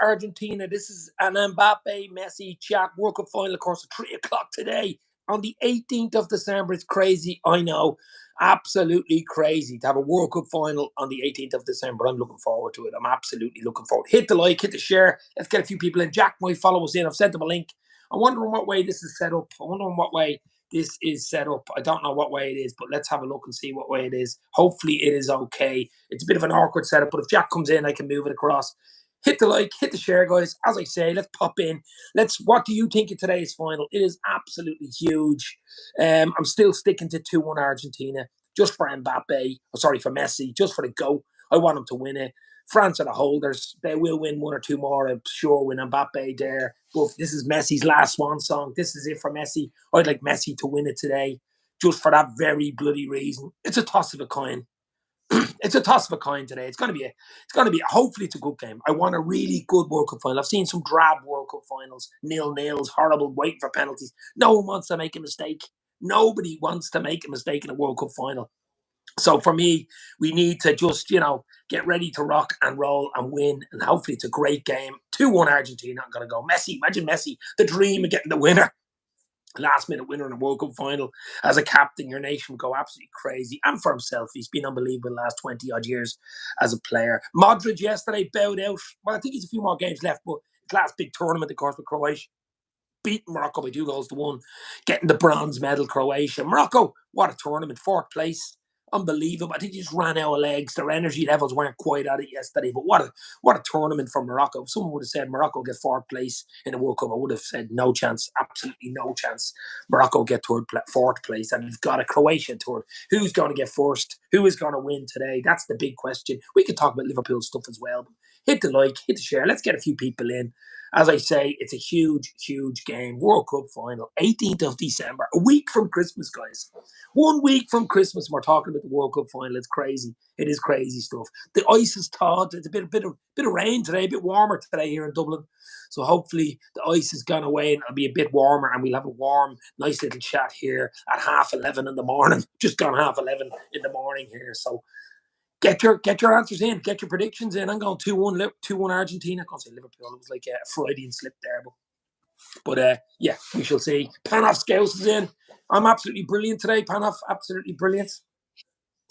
Argentina. This is an Mbappe, Messi chat. World Cup final, of course, at 3 o'clock today on the 18th of December. It's crazy, I know. Absolutely crazy to have a World Cup final on the 18th of December. I'm looking forward to it. I'm absolutely looking forward. Hit the like, hit the share. Let's get a few people in. Jack might follow us in. I've sent them a link. I'm wondering what way this is set up. I wonder what way this is set up. I don't know what way it is, but let's have a look and see what way it is. Hopefully it is okay. It's a bit of an awkward setup, but if Jack comes in, I can move it across. Hit the like, hit the share, guys. As I say, let's pop in. What do you think of today's final? It is absolutely huge. I'm still sticking to 2-1 Argentina, just for Mbappe. Oh, sorry, for Messi, just for the GOAT. I want them to win it. France are the holders. They will win one or two more, I'm sure, with Mbappe there. But this is Messi's last swan song. This is it for Messi. I'd like Messi to win it today, just for that very bloody reason. It's a toss of a coin. It's a toss of a coin today. It's going to be, hopefully it's a good game. I want a really good World Cup final. I've seen some drab World Cup finals, 0-0s, horrible, waiting for penalties. No one wants to make a mistake. Nobody wants to make a mistake in a World Cup final. So for me, we need to just, get ready to rock and roll and win. And hopefully it's a great game. 2-1 Argentina. I'm going to go Messi. Imagine Messi, the dream of getting the winner. Last minute winner in a World Cup final. As a captain, your nation would go absolutely crazy. And for himself, he's been unbelievable the last 20 odd years as a player. Modric yesterday bowed out. Well, I think he's a few more games left, but his last big tournament, of course, with Croatia. Beating Morocco by 2-1, getting the bronze medal, Croatia. Morocco, what a tournament, 4th place. Unbelievable. I think he just ran out of legs. Their energy levels weren't quite at it yesterday, but what a tournament for Morocco. If someone would have said Morocco get 4th place in the World Cup, I would have said no chance, absolutely no chance. Morocco get 4th place, and you've got a Croatia third. Who's going to get first? Who is going to win today? That's the big question. We could talk about Liverpool stuff as well, but hit the like, hit the share. Let's get a few people in. As I say, it's a huge, huge game. World Cup final, 18th of December, a week from Christmas, guys. 1 week from Christmas, we're talking about the World Cup final. It's crazy. It is crazy stuff. The ice is thawed. It's a bit of rain today, a bit warmer today here in Dublin. So hopefully the ice has gone away and it'll be a bit warmer, and we'll have a warm, nice little chat here at 11:30 in the morning. Just gone 11:30 in the morning here. So get your answers in, get your predictions in. I'm going 2-1 Argentina. I can't say Liverpool. It was like a Freudian slip there, but yeah, we shall see. Panov Scouts is in. I'm absolutely brilliant today, Panov. Absolutely brilliant.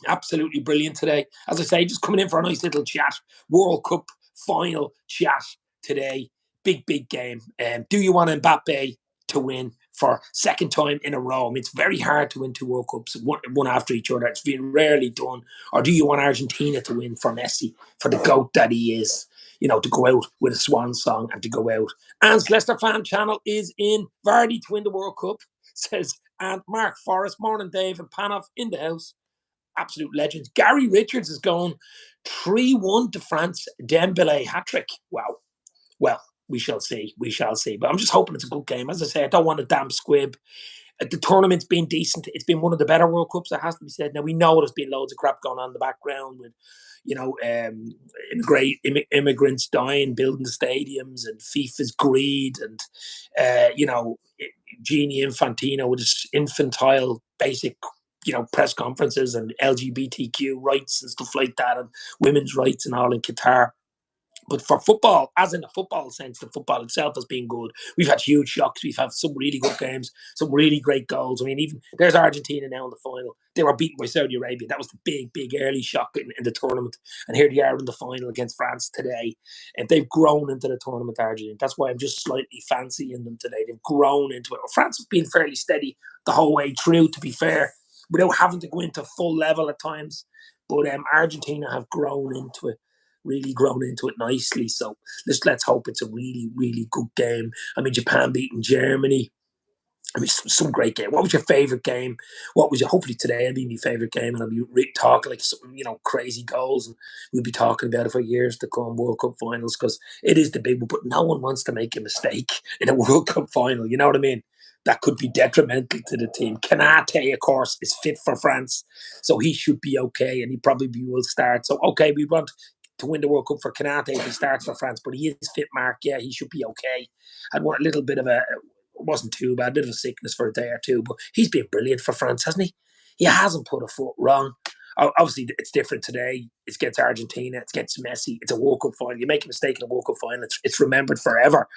Absolutely brilliant today. As I say, just coming in for a nice little chat. World Cup final chat today. Big game. Do you want Mbappe to win for 2nd time in a row? I mean, it's very hard to win 2 World Cups, one after each other. It's been rarely done. Or do you want Argentina to win for Messi, for the GOAT that he is? To go out with a swan song and to go out. Anne's Leicester fan channel is in. Vardy to win the World Cup, says Aunt Mark Forrest. Morning, Dave and Panov in the house. Absolute legends. Gary Richards is going 3-1 to France. Dembele hat-trick. Wow. Well, we shall see. We shall see. But I'm just hoping it's a good game. As I say, I don't want a damn squib. The tournament's been decent. It's been one of the better World Cups, it has to be said. Now, we know there's been loads of crap going on in the background with, immigrants dying, building the stadiums, and FIFA's greed, and, Genie Infantino with his infantile basic press conferences and LGBTQ rights and stuff like that, and women's rights and all in Qatar. But for football, as in the football sense, the football itself has been good. We've had huge shocks. We've had some really good games, some really great goals. I mean, even there's Argentina now in the final. They were beaten by Saudi Arabia. That was the big early shock in the tournament. And here they are in the final against France today. And they've grown into the tournament, Argentina. That's why I'm just slightly fancying them today. They've grown into it. Well, France have been fairly steady the whole way through, to be fair, without having to go into full level at times. But Argentina have grown into it. Really grown into it nicely. So let's hope it's a really, really good game. I mean, Japan beating Germany. I mean, some great game. What was your favourite game? Hopefully today will be my favourite game, and I'll be talking like some, crazy goals, and we'll be talking about it for years to come, World Cup finals, because it is the big one, but no one wants to make a mistake in a World Cup final. You know what I mean? That could be detrimental to the team. Kanate, of course, is fit for France, so he should be okay, and he probably will start. So, okay, we want to win the World Cup for Kanate if he starts for France, but he is fit, Mark. Yeah, he should be okay. I'd want a little bit of it wasn't too bad, a bit of a sickness for a day or two, but he's been brilliant for France, hasn't he? He hasn't put a foot wrong. Obviously, it's different today. It's against Argentina. It's against Messi. It's a World Cup final. You make a mistake in a World Cup final, it's remembered forever.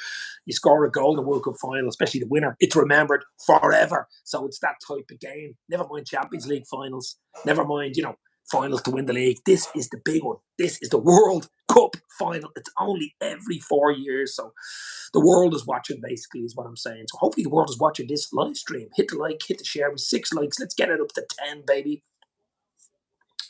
You score a goal in the World Cup final, especially the winner, it's remembered forever. So it's that type of game. Never mind Champions League finals. Never mind, finals to win the league. This is the big one. This is the World Cup final. It's only every 4 years. So the world is watching, basically, is what I'm saying. So hopefully the world is watching this live stream. Hit the like, hit the share. With 6 likes, let's get it up to 10, baby.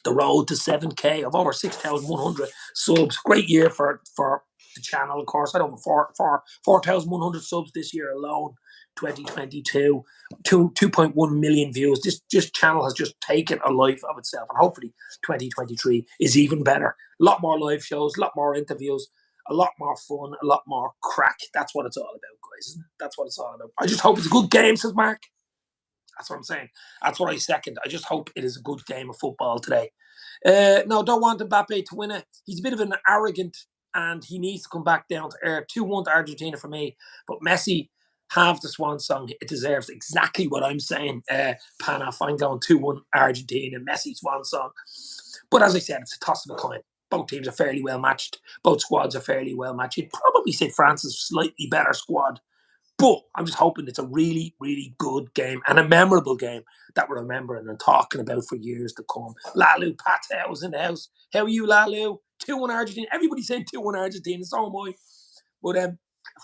The road to 7K of over 6,100 subs. Great year for the channel, of course. I don't know, 4,100 subs this year alone. 2022, 2.1 million views. This channel has just taken a life of itself, and hopefully 2023 is even better. A lot more live shows, a lot more interviews, a lot more fun, a lot more crack. That's what it's all about, guys, isn't it? That's what it's all about. I just hope it's a good game, says Mark. That's what I'm saying. That's what I second. I just hope it is a good game of football today. No, don't want Mbappe to win it. He's a bit of an arrogant, and he needs to come back down to earth. 2-1 to Argentina for me. But Messi, have the swan song. It deserves exactly what I'm saying. Panaf, I'm going 2-1 Argentina. Messi swan song. But as I said, it's a toss of a coin. Both teams are fairly well matched. Both squads are fairly well matched. You'd probably say France is a slightly better squad. But I'm just hoping it's a really, really good game and a memorable game that we're remembering and talking about for years to come. Lalu Patel was in the house. How are you, Lalu? 2-1 Argentina. Everybody's saying 2-1 Argentina. So am I. But a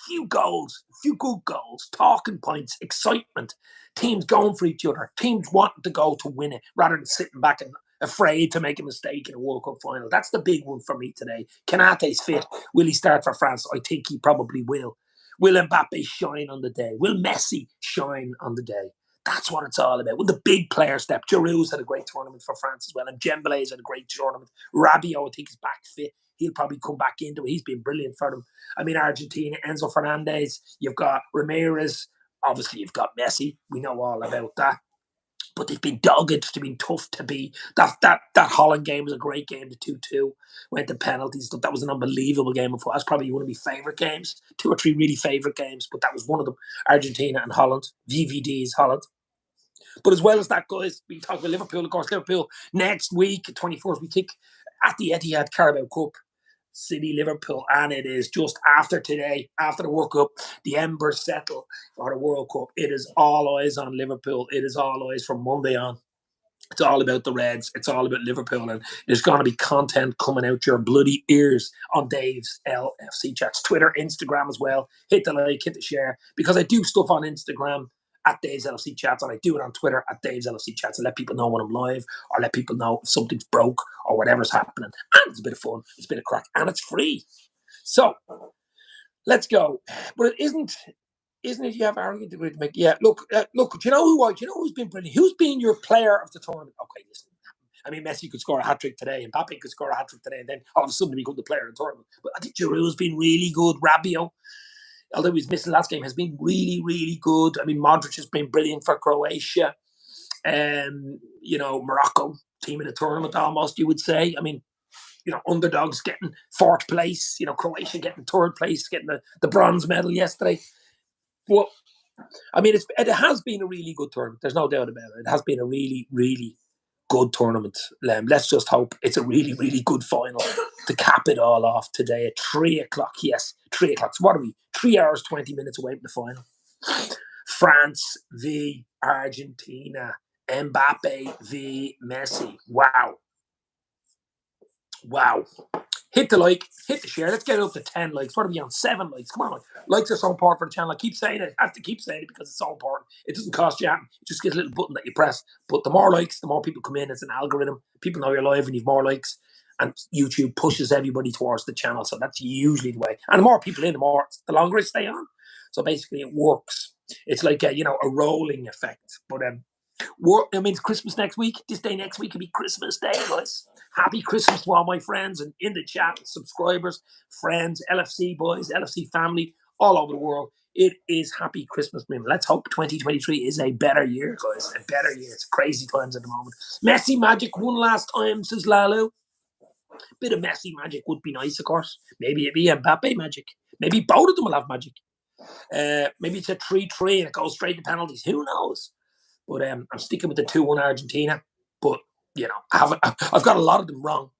few goals, a few good goals, talking points, excitement, teams going for each other, teams wanting to go to win it rather than sitting back and afraid to make a mistake in a World Cup final. That's the big one for me today. Kanate's fit. Will he start for France? I think he probably will. Will Mbappe shine on the day? Will Messi shine on the day? That's what it's all about. Will the big player step? Giroud's had a great tournament for France as well, and Dembele's had a great tournament. Rabiot, I think, is back fit. He'll probably come back into it. He's been brilliant for them. I mean, Argentina, Enzo Fernandez. You've got Ramirez. Obviously, you've got Messi. We know all about that. But they've been dogged. They've been tough to beat. That Holland game was a great game. The 2-2 went to penalties. That was an unbelievable game of football. That's probably one of my favourite games. 2 or 3 really favourite games, but that was one of them. Argentina and Holland. VVD's Holland. But as well as that, guys, we talk about Liverpool, of course. Liverpool next week, 24th, we kick at the Etihad Carabao Cup. City, Liverpool, and it is just after today, after the World Cup, the embers settle for the World Cup. It is all eyes on Liverpool. It is all eyes from Monday on. It's all about the Reds. It's all about Liverpool. And there's going to be content coming out your bloody ears on Dave's LFC Chats. Twitter, Instagram as well. Hit the like, hit the share. Because I do stuff on Instagram at Dave's LFC Chats, and I do it on Twitter at Dave's LFC Chats, and let people know when I'm live, or let people know if something's broke or whatever's happening. And it's a bit of fun. It's a bit of crack. And it's free. So, let's go. But it isn't it? You have arrogant to make. Yeah, look. Do you know who? Do you know who's been brilliant? Who's been your player of the tournament? Okay, listen. I mean, Messi could score a hat trick today, and Mbappe could score a hat trick today, and then all of a sudden become the player of the tournament. But I think Giroud's been really good. Rabiot, although he's missing last game, has been really, really good. I mean, Modric has been brilliant for Croatia. Morocco, team of the tournament almost, you would say. I mean, underdogs getting 4th place, Croatia getting 3rd place, getting the bronze medal yesterday. Well, I mean, it has been a really good tournament. There's no doubt about it. It has been a really, really good tournament. Let's just hope it's a really, really good final to cap it all off today at 3 o'clock. Yes, 3 o'clock. So what are we? 3 hours, 20 minutes away from the final. France v Argentina. Mbappe v Messi. Wow. Hit the like, hit the share. Let's get it up to 10 likes. What are we on? 7 likes. Come on. Likes are so important for the channel. I keep saying it. I have to keep saying it because it's so important. It doesn't cost you anything. It just gets a little button that you press. But the more likes, the more people come in. It's an algorithm. People know you're live and you've more likes. And YouTube pushes everybody towards the channel. So that's usually the way. And the more people in, the longer it stay on. So basically it works. It's like a rolling effect. But it's Christmas next week. This day next week will be Christmas Day, guys. Happy Christmas to all my friends and in the chat, subscribers, friends, LFC boys, LFC family, all over the world. It is happy Christmas, man. Let's hope 2023 is a better year, guys. A better year. It's crazy times at the moment. Messi magic one last time, says Lalu. Bit of Messi magic would be nice, of course. Maybe it'd be Mbappe magic. Maybe both of them will have magic. Maybe it's a 3-3 and it goes straight to penalties. Who knows? But I'm sticking with the 2-1 Argentina. But I've got a lot of them wrong.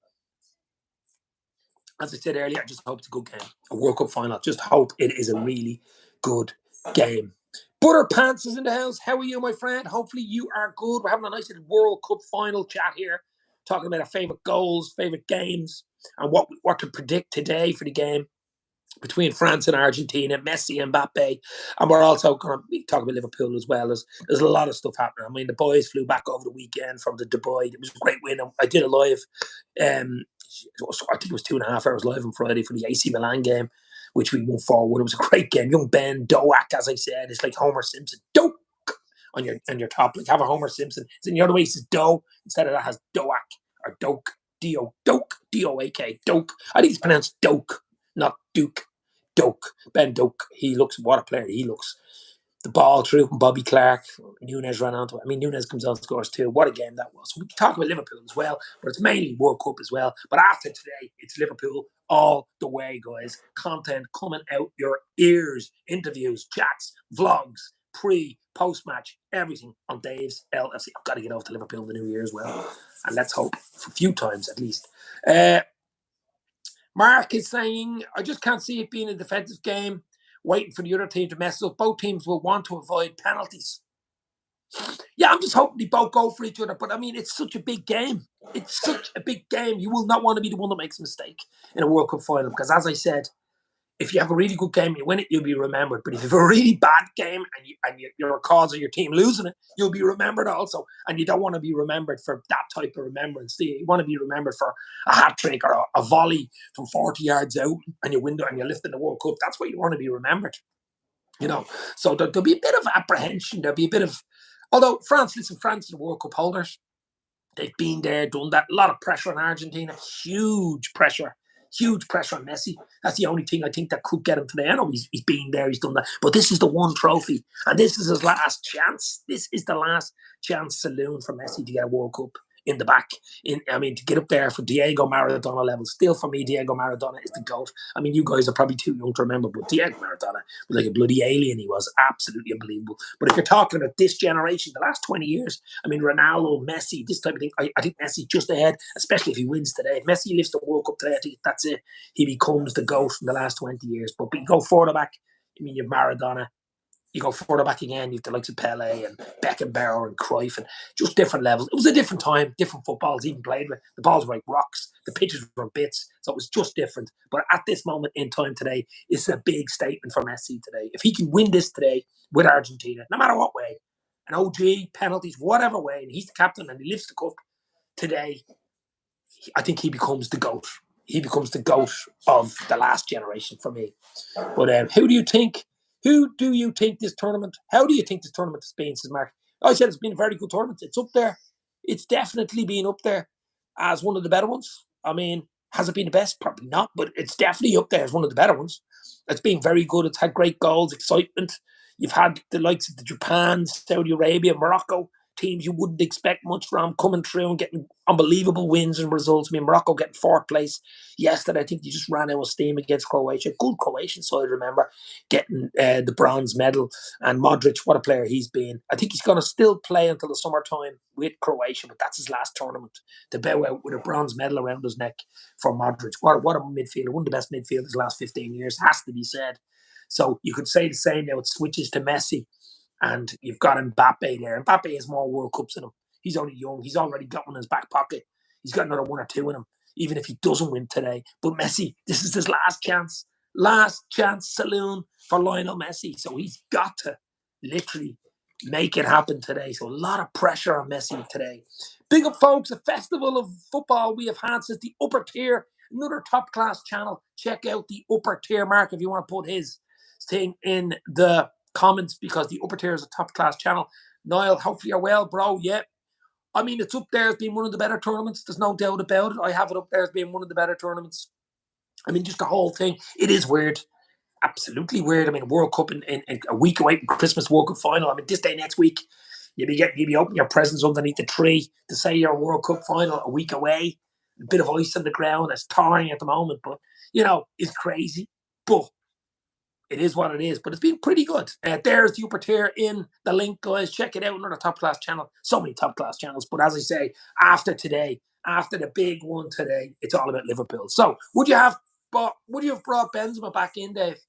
As I said earlier, I just hope it's a good game. A World Cup final. Just hope it is a really good game. Butter Pants is in the house. How are you, my friend? Hopefully you are good. We're having a nice little World Cup final chat here, talking about our favourite goals, favourite games, and what to predict today for the game between France and Argentina, Messi and Mbappe. And we're also going to talk about Liverpool as well. There's a lot of stuff happening. I mean, the boys flew back over the weekend from the Dubai. It was a great win. I did a live, I think it was 2.5 hours live on Friday for the AC Milan game, which we won 4-1. It was a great game. Young Ben Doak, as I said, it's like Homer Simpson. Doak! On your top, like have a Homer Simpson. So the other way, it says Doe. Instead of that, has Doak or Doak. Doak. D-O-A-K. Doak. I think it's pronounced Doak, not Duke. Doak. Ben Doak. He looks, what a player he looks. The ball through from Bobby Clark. Nunes ran onto it. I mean, Nunes comes on and scores too. What a game that was. So we can talk about Liverpool as well, but it's mainly World Cup as well. But after today, it's Liverpool all the way, guys. Content coming out your ears. Interviews, chats, vlogs, post-match, everything on Dave's LFC. I've got to get off to Liverpool in the new year as well. And let's hope for a few times at least. Mark is saying, I just can't see it being a defensive game, waiting for the other team to mess up. Both teams will want to avoid penalties. Yeah, I'm just hoping they both go for each other. But I mean, it's such a big game. It's such a big game. You will not want to be the one that makes a mistake in a World Cup final. Because as I said, if you have a really good game and you win it, you'll be remembered. But if you have a really bad game and you're a cause of your team losing it, you'll be remembered also. And you don't want to be remembered for that type of remembrance. You want to be remembered for a hat trick or a volley from 40 yards out and you win and you're lifting the World Cup. That's what you want to be remembered. So there'll be a bit of apprehension. There'll be a bit of, although France are the World Cup holders. They've been there, done that. A lot of pressure on Argentina. Huge pressure on Messi. That's the only thing I think that could get him today. I know he's been there, he's done that. But this is the one trophy. And this is his last chance. This is the last chance saloon for Messi to get a World Cup in the back. To get up there for Diego Maradona level. Still, for me, Diego Maradona is the GOAT. I mean, you guys are probably too young to remember, but Diego Maradona was like a bloody alien. He was absolutely unbelievable. But if you're talking about this generation, the last 20 years, I mean, Ronaldo, Messi, this type of thing, I think Messi just ahead, especially if he wins today. If Messi lifts the World Cup today, I think that's it. He becomes the GOAT in the last 20 years. But you go further back, you have Maradona. You go further back again, you have the likes of Pele and Beckenbauer and Cruyff and just different levels. It was a different time, different footballs even played with. The balls were like rocks, the pitches were bits, so it was just different. But at this moment in time today, it's a big statement for Messi today. If he can win this today with Argentina, no matter what way, an OG, penalties, whatever way, and he's the captain and he lifts the cup today, I think he becomes the GOAT. He becomes the GOAT of the last generation for me. But who do you think this tournament? How do you think this tournament has been, says Mark? I said it's been a very good tournament. It's up there. It's definitely been up there as one of the better ones. I mean, has it been the best? Probably not, but it's definitely up there as one of the better ones. It's been very good. It's had great goals, excitement. You've had the likes of the Japan, Saudi Arabia, Morocco, teams you wouldn't expect much from coming through and getting unbelievable wins and results. I mean, Morocco getting fourth place yesterday. I think they just ran out of steam against Croatia. Good Croatian side, remember, getting the bronze medal. And Modric, what a player he's been. I think he's going to still play until the summertime with Croatia, but that's his last tournament to bow out with a bronze medal around his neck for Modric. What a midfielder. One of the best midfielders the last 15 years, has to be said. So you could say the same now. It switches to Messi. And you've got Mbappe there. Mbappe has more World Cups in him. He's only young. He's already got one in his back pocket. He's got another one or two in him, even if he doesn't win today. But Messi, this is his last chance. Last chance saloon for Lionel Messi. So he's got to literally make it happen today. So a lot of pressure on Messi today. Big up, folks. A festival of football we have had since the upper tier. Another top-class channel. Check out the upper tier, Mark, if you want to put his thing in the comments, because the upper tier is a top class channel. Niall, hopefully you're well, bro. Yeah, I mean, it's up there as being one of the better tournaments. There's no doubt about it. I have it up there as being one of the better tournaments. I mean, just the whole thing. It is weird. Absolutely weird. I mean, World Cup in a week away from Christmas World Cup final. I mean, this day next week, you'll be opening your presents underneath the tree to say your World Cup final a week away. A bit of ice on the ground. It's thawing at the moment, but, it's crazy. But it is what it is, but it's been pretty good. There's the upper tier in the link, guys. Check it out. Another top class channel. So many top class channels. But as I say, after today, after the big one today, it's all about Liverpool. So would you have brought Benzema back in, Dave?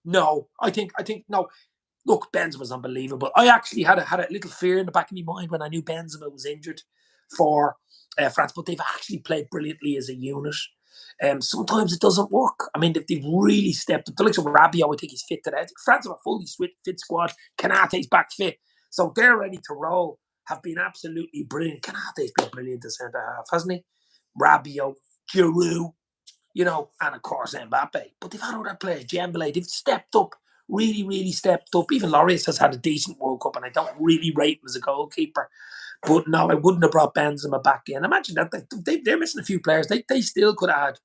No, I think no. Look, Benzema's unbelievable. I actually had a little fear in the back of my mind when I knew Benzema was injured for France, but they've actually played brilliantly as a unit. Sometimes it doesn't work. I mean, they've really stepped up. The likes of Rabiot, I think he's fit today. I think France have a fully fit squad. Kanate's back fit. So they're ready to roll. Have been absolutely brilliant. Kanate's been brilliant at centre half, hasn't he? Rabiot, Giroud, and of course Mbappe. But they've had other players, Dembele, they've stepped up, really, really stepped up. Even Lloris has had a decent World Cup, and I don't really rate him as a goalkeeper. But no, I wouldn't have brought Benzema back in. Imagine that they're missing a few players. They still could have had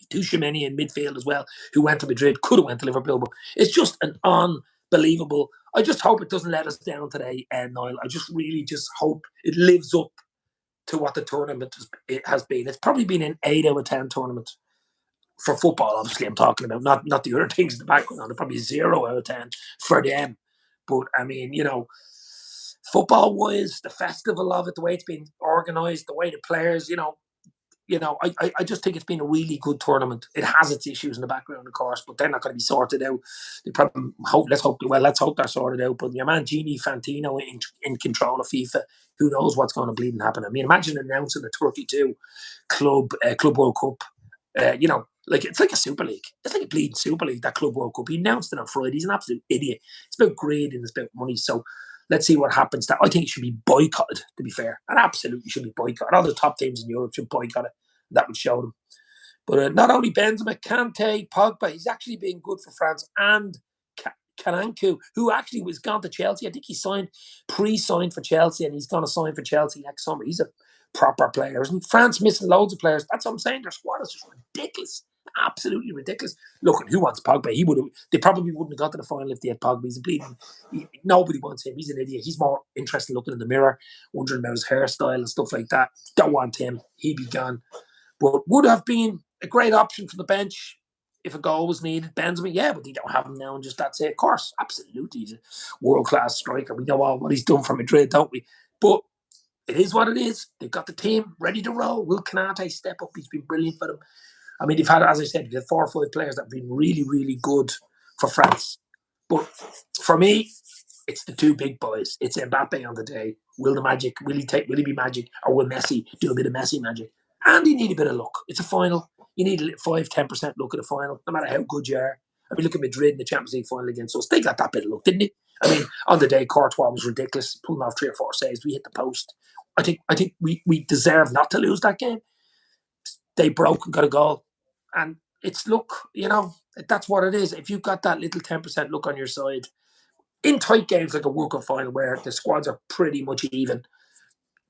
Tuchemani in midfield as well, who went to Madrid, could have went to Liverpool. But it's just an unbelievable. I just hope it doesn't let us down today, Niall. I just really just hope it lives up to what the tournament has been. It's probably been an 8 out of 10 tournament for football. Obviously, I'm talking about not the other things in the background. Probably 0 out of 10 for them. But I mean, football wise, the festival of it, the way it's been organised, the way the players, I just think it's been a really good tournament. It has its issues in the background, of course, but they're not going to be sorted out. They probably let's hope they're sorted out. But your man Gini Fantino in control of FIFA, who knows what's going to bleed and happen? I mean, imagine announcing the 32 Club World Cup. Like it's like a Super League. It's like a bleeding Super League, that Club World Cup. He announced it on Friday. He's an absolute idiot. It's about greed and it's about money. So let's see what happens. That I think it should be boycotted, to be fair. And absolutely should be boycotted. All the top teams in Europe should boycott it. That would show them. But not only Benzema, Kante, Pogba, he's actually been good for France, and Karanku, who actually was gone to Chelsea. I think he pre-signed for Chelsea, and he's going to sign for Chelsea next summer. He's a proper player. Isn't he? France missing loads of players. That's what I'm saying. Their squad is just ridiculous. Absolutely ridiculous. Look, who wants Pogba? They probably wouldn't have got to the final if they had Pogba. He's a bleeding. Nobody wants him. He's an idiot. He's more interested in looking in the mirror, wondering about his hairstyle and stuff like that. Don't want him. He'd be gone. But would have been a great option for the bench if a goal was needed. Benzema, yeah, but they don't have him now, and just that's it. Of course, absolutely, he's a world-class striker. We know all what he's done for Madrid, don't we? But it is what it is. They've got the team ready to roll. Will Kanate step up? He's been brilliant for them. I mean, they've had, as I said, they've had 4 or 5 players that have been really, really good for France. But for me, it's the 2 big boys. It's Mbappe on the day. Will he be magic, or will Messi do a bit of Messi magic? And you need a bit of luck. It's a final. You need a 5-10% luck at the final, no matter how good you are. I mean, look at Madrid in the Champions League final against us. They got that bit of luck, didn't they? I mean, on the day, Courtois was ridiculous, pulling off 3 or 4 saves. We hit the post. I think we deserve not to lose that game. They broke and got a goal. And it's luck, that's what it is. If you've got that little 10% luck on your side, in tight games like a World Cup final where the squads are pretty much even,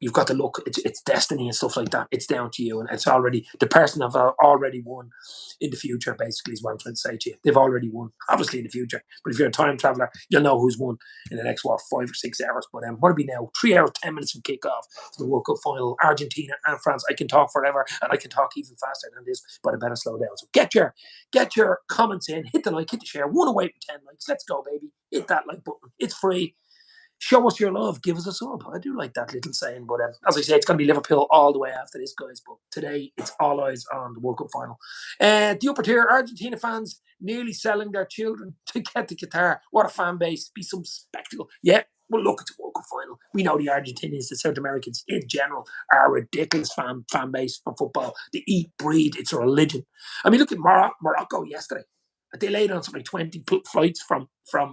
you've got to look. It's destiny and stuff like that. It's down to you, and it's already the person have already won in the future. Basically, is what I'm trying to say to you. They've already won, obviously in the future. But if you're a time traveler, you'll know who's won in the next 5 or 6 hours. But what are we now? 3 hours 10 minutes from kickoff to the World Cup final. Argentina and France. I can talk forever, and I can talk even faster than this, but I better slow down. So get your comments in. Hit the like, hit the share. 1 away from 10 likes. Let's go, baby. Hit that like button. It's free. Show us your love. Give us a sub. I do like that little saying. But as I say, it's going to be Liverpool all the way after this, guys. But today, it's all eyes on the World Cup final. The upper tier, Argentina fans nearly selling their children to get to Qatar. What a fan base. Be some spectacle. Yeah, well, look, it's a World Cup final. We know the Argentinians, the South Americans in general, are a ridiculous fan base for football. They eat, breed. It's a religion. I mean, look at Morocco yesterday. They laid on something like 20 flights from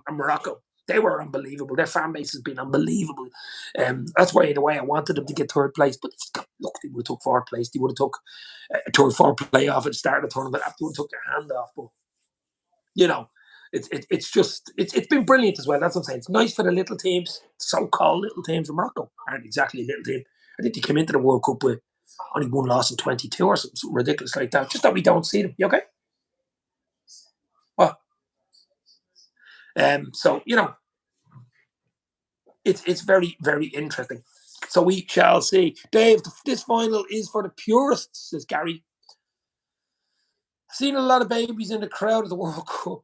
Morocco. They were unbelievable. Their fan base has been unbelievable. That's why, in a way, I wanted them to get 3rd place. But look, they would have took 4th place. They would have took a 4 playoff at the start of the tournament. After would have took their hand off. But it's been brilliant as well. That's what I'm saying. It's nice for the little teams, so-called little teams. In Morocco aren't exactly a little team. I think they came into the World Cup with only 1 loss in 22 or something ridiculous like that. Just that we don't see them. You okay? Well, so it's very, very interesting. So we shall see. Dave, this final is for the purists, says Gary. Seen a lot of babies in the crowd of the World Cup.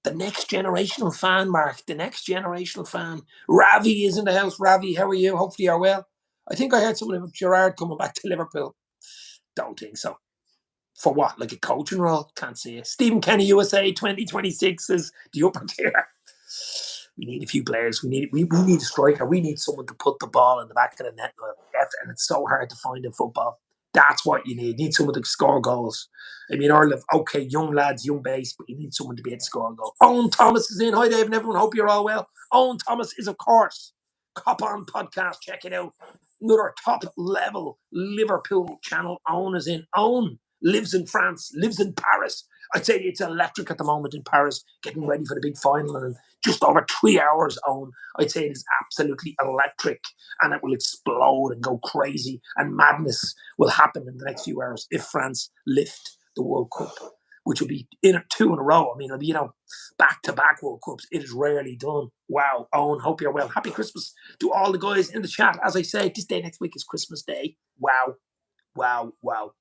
The next generational fan, Mark. The next generational fan. Ravi is in the house. Ravi, how are you? Hopefully you're well. I think I heard something about Gerard coming back to Liverpool. Don't think so. For what? Like a coaching role? Can't see it. Stephen Kenny, USA 2026 is the upper tier. We need a few players. We need a striker. We need someone to put the ball in the back of the net. And it's so hard to find in football. That's what you need. You need someone to score goals. I mean, Ireland, okay, young lads, young base, but you need someone to be able to score a goal. Owen Thomas is in. Hi, Dave, and everyone. Hope you're all well. Owen Thomas is, of course, Cop On Podcast. Check it out. Another top level Liverpool channel. Owen is in. Owen lives in France, lives in Paris. I'd say it's electric at the moment in Paris, getting ready for the big final. And just over 3 hours on. I'd say it is absolutely electric, and it will explode and go crazy, and madness will happen in the next few hours if France lift the World Cup, which will be two in a row. I mean, it'll be, back-to-back World Cups. It is rarely done. Wow. Owen, hope you're well. Happy Christmas to all the guys in the chat. As I say, this day next week is Christmas Day. Wow. Wow. Wow.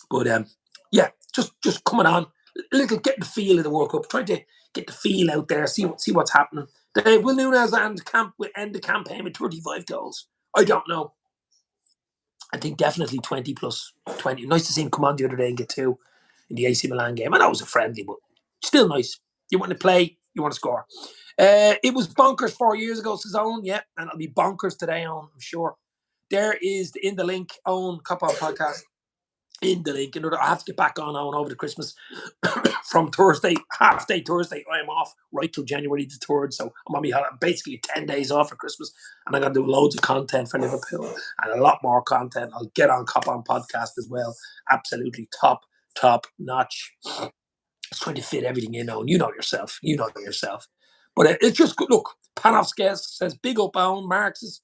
But yeah, just coming on. A little getting the feel of the World Cup, trying to get the feel out there, see what's happening. Will Nunes end the campaign with 35 goals? I don't know. I think definitely 20 plus 20. Nice to see him come on the other day and get two in the AC Milan game. I know it was a friendly, but still nice. You want to play, you want to score. It was bonkers 4 years ago, says Owen. Yeah, and it'll be bonkers today, Owen, I'm sure. There is in the link, Owen, Cop On Podcast. In the link. In order, I have to get back on over the Christmas from Thursday, half day Thursday. I am off right till January the 3rd. So I'm on me basically 10 days off for Christmas. And I'm going to do loads of content for Liverpool and a lot more content. I'll get on Cop On Podcast as well. Absolutely top notch. It's trying to fit everything in on. You know yourself. But it's just good. Look, Panov's guest says, big up on Marx's.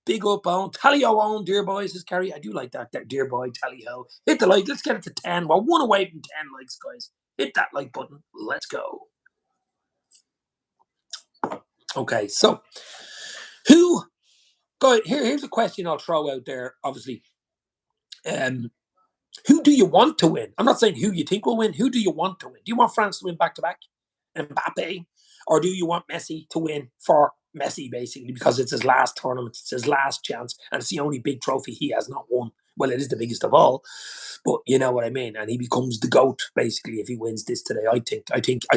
Big up on Tally-ho on, dear boy, says Kerry. I do like that dear boy, Tally-ho. Hit the like. Let's get it to 10. We're one away from 10 likes, guys. Hit that like button. Let's go. Okay, so here's a question I'll throw out there, obviously. Who do you want to win? I'm not saying who you think will win. Who do you want to win? Do you want France to win back-to-back? Mbappe? Or do you want Messi to win for Messi, basically, because it's his last tournament, it's his last chance, and it's the only big trophy he has not won. Well, it is the biggest of all, but you know what I mean. And he becomes the GOAT, basically, if he wins this today. I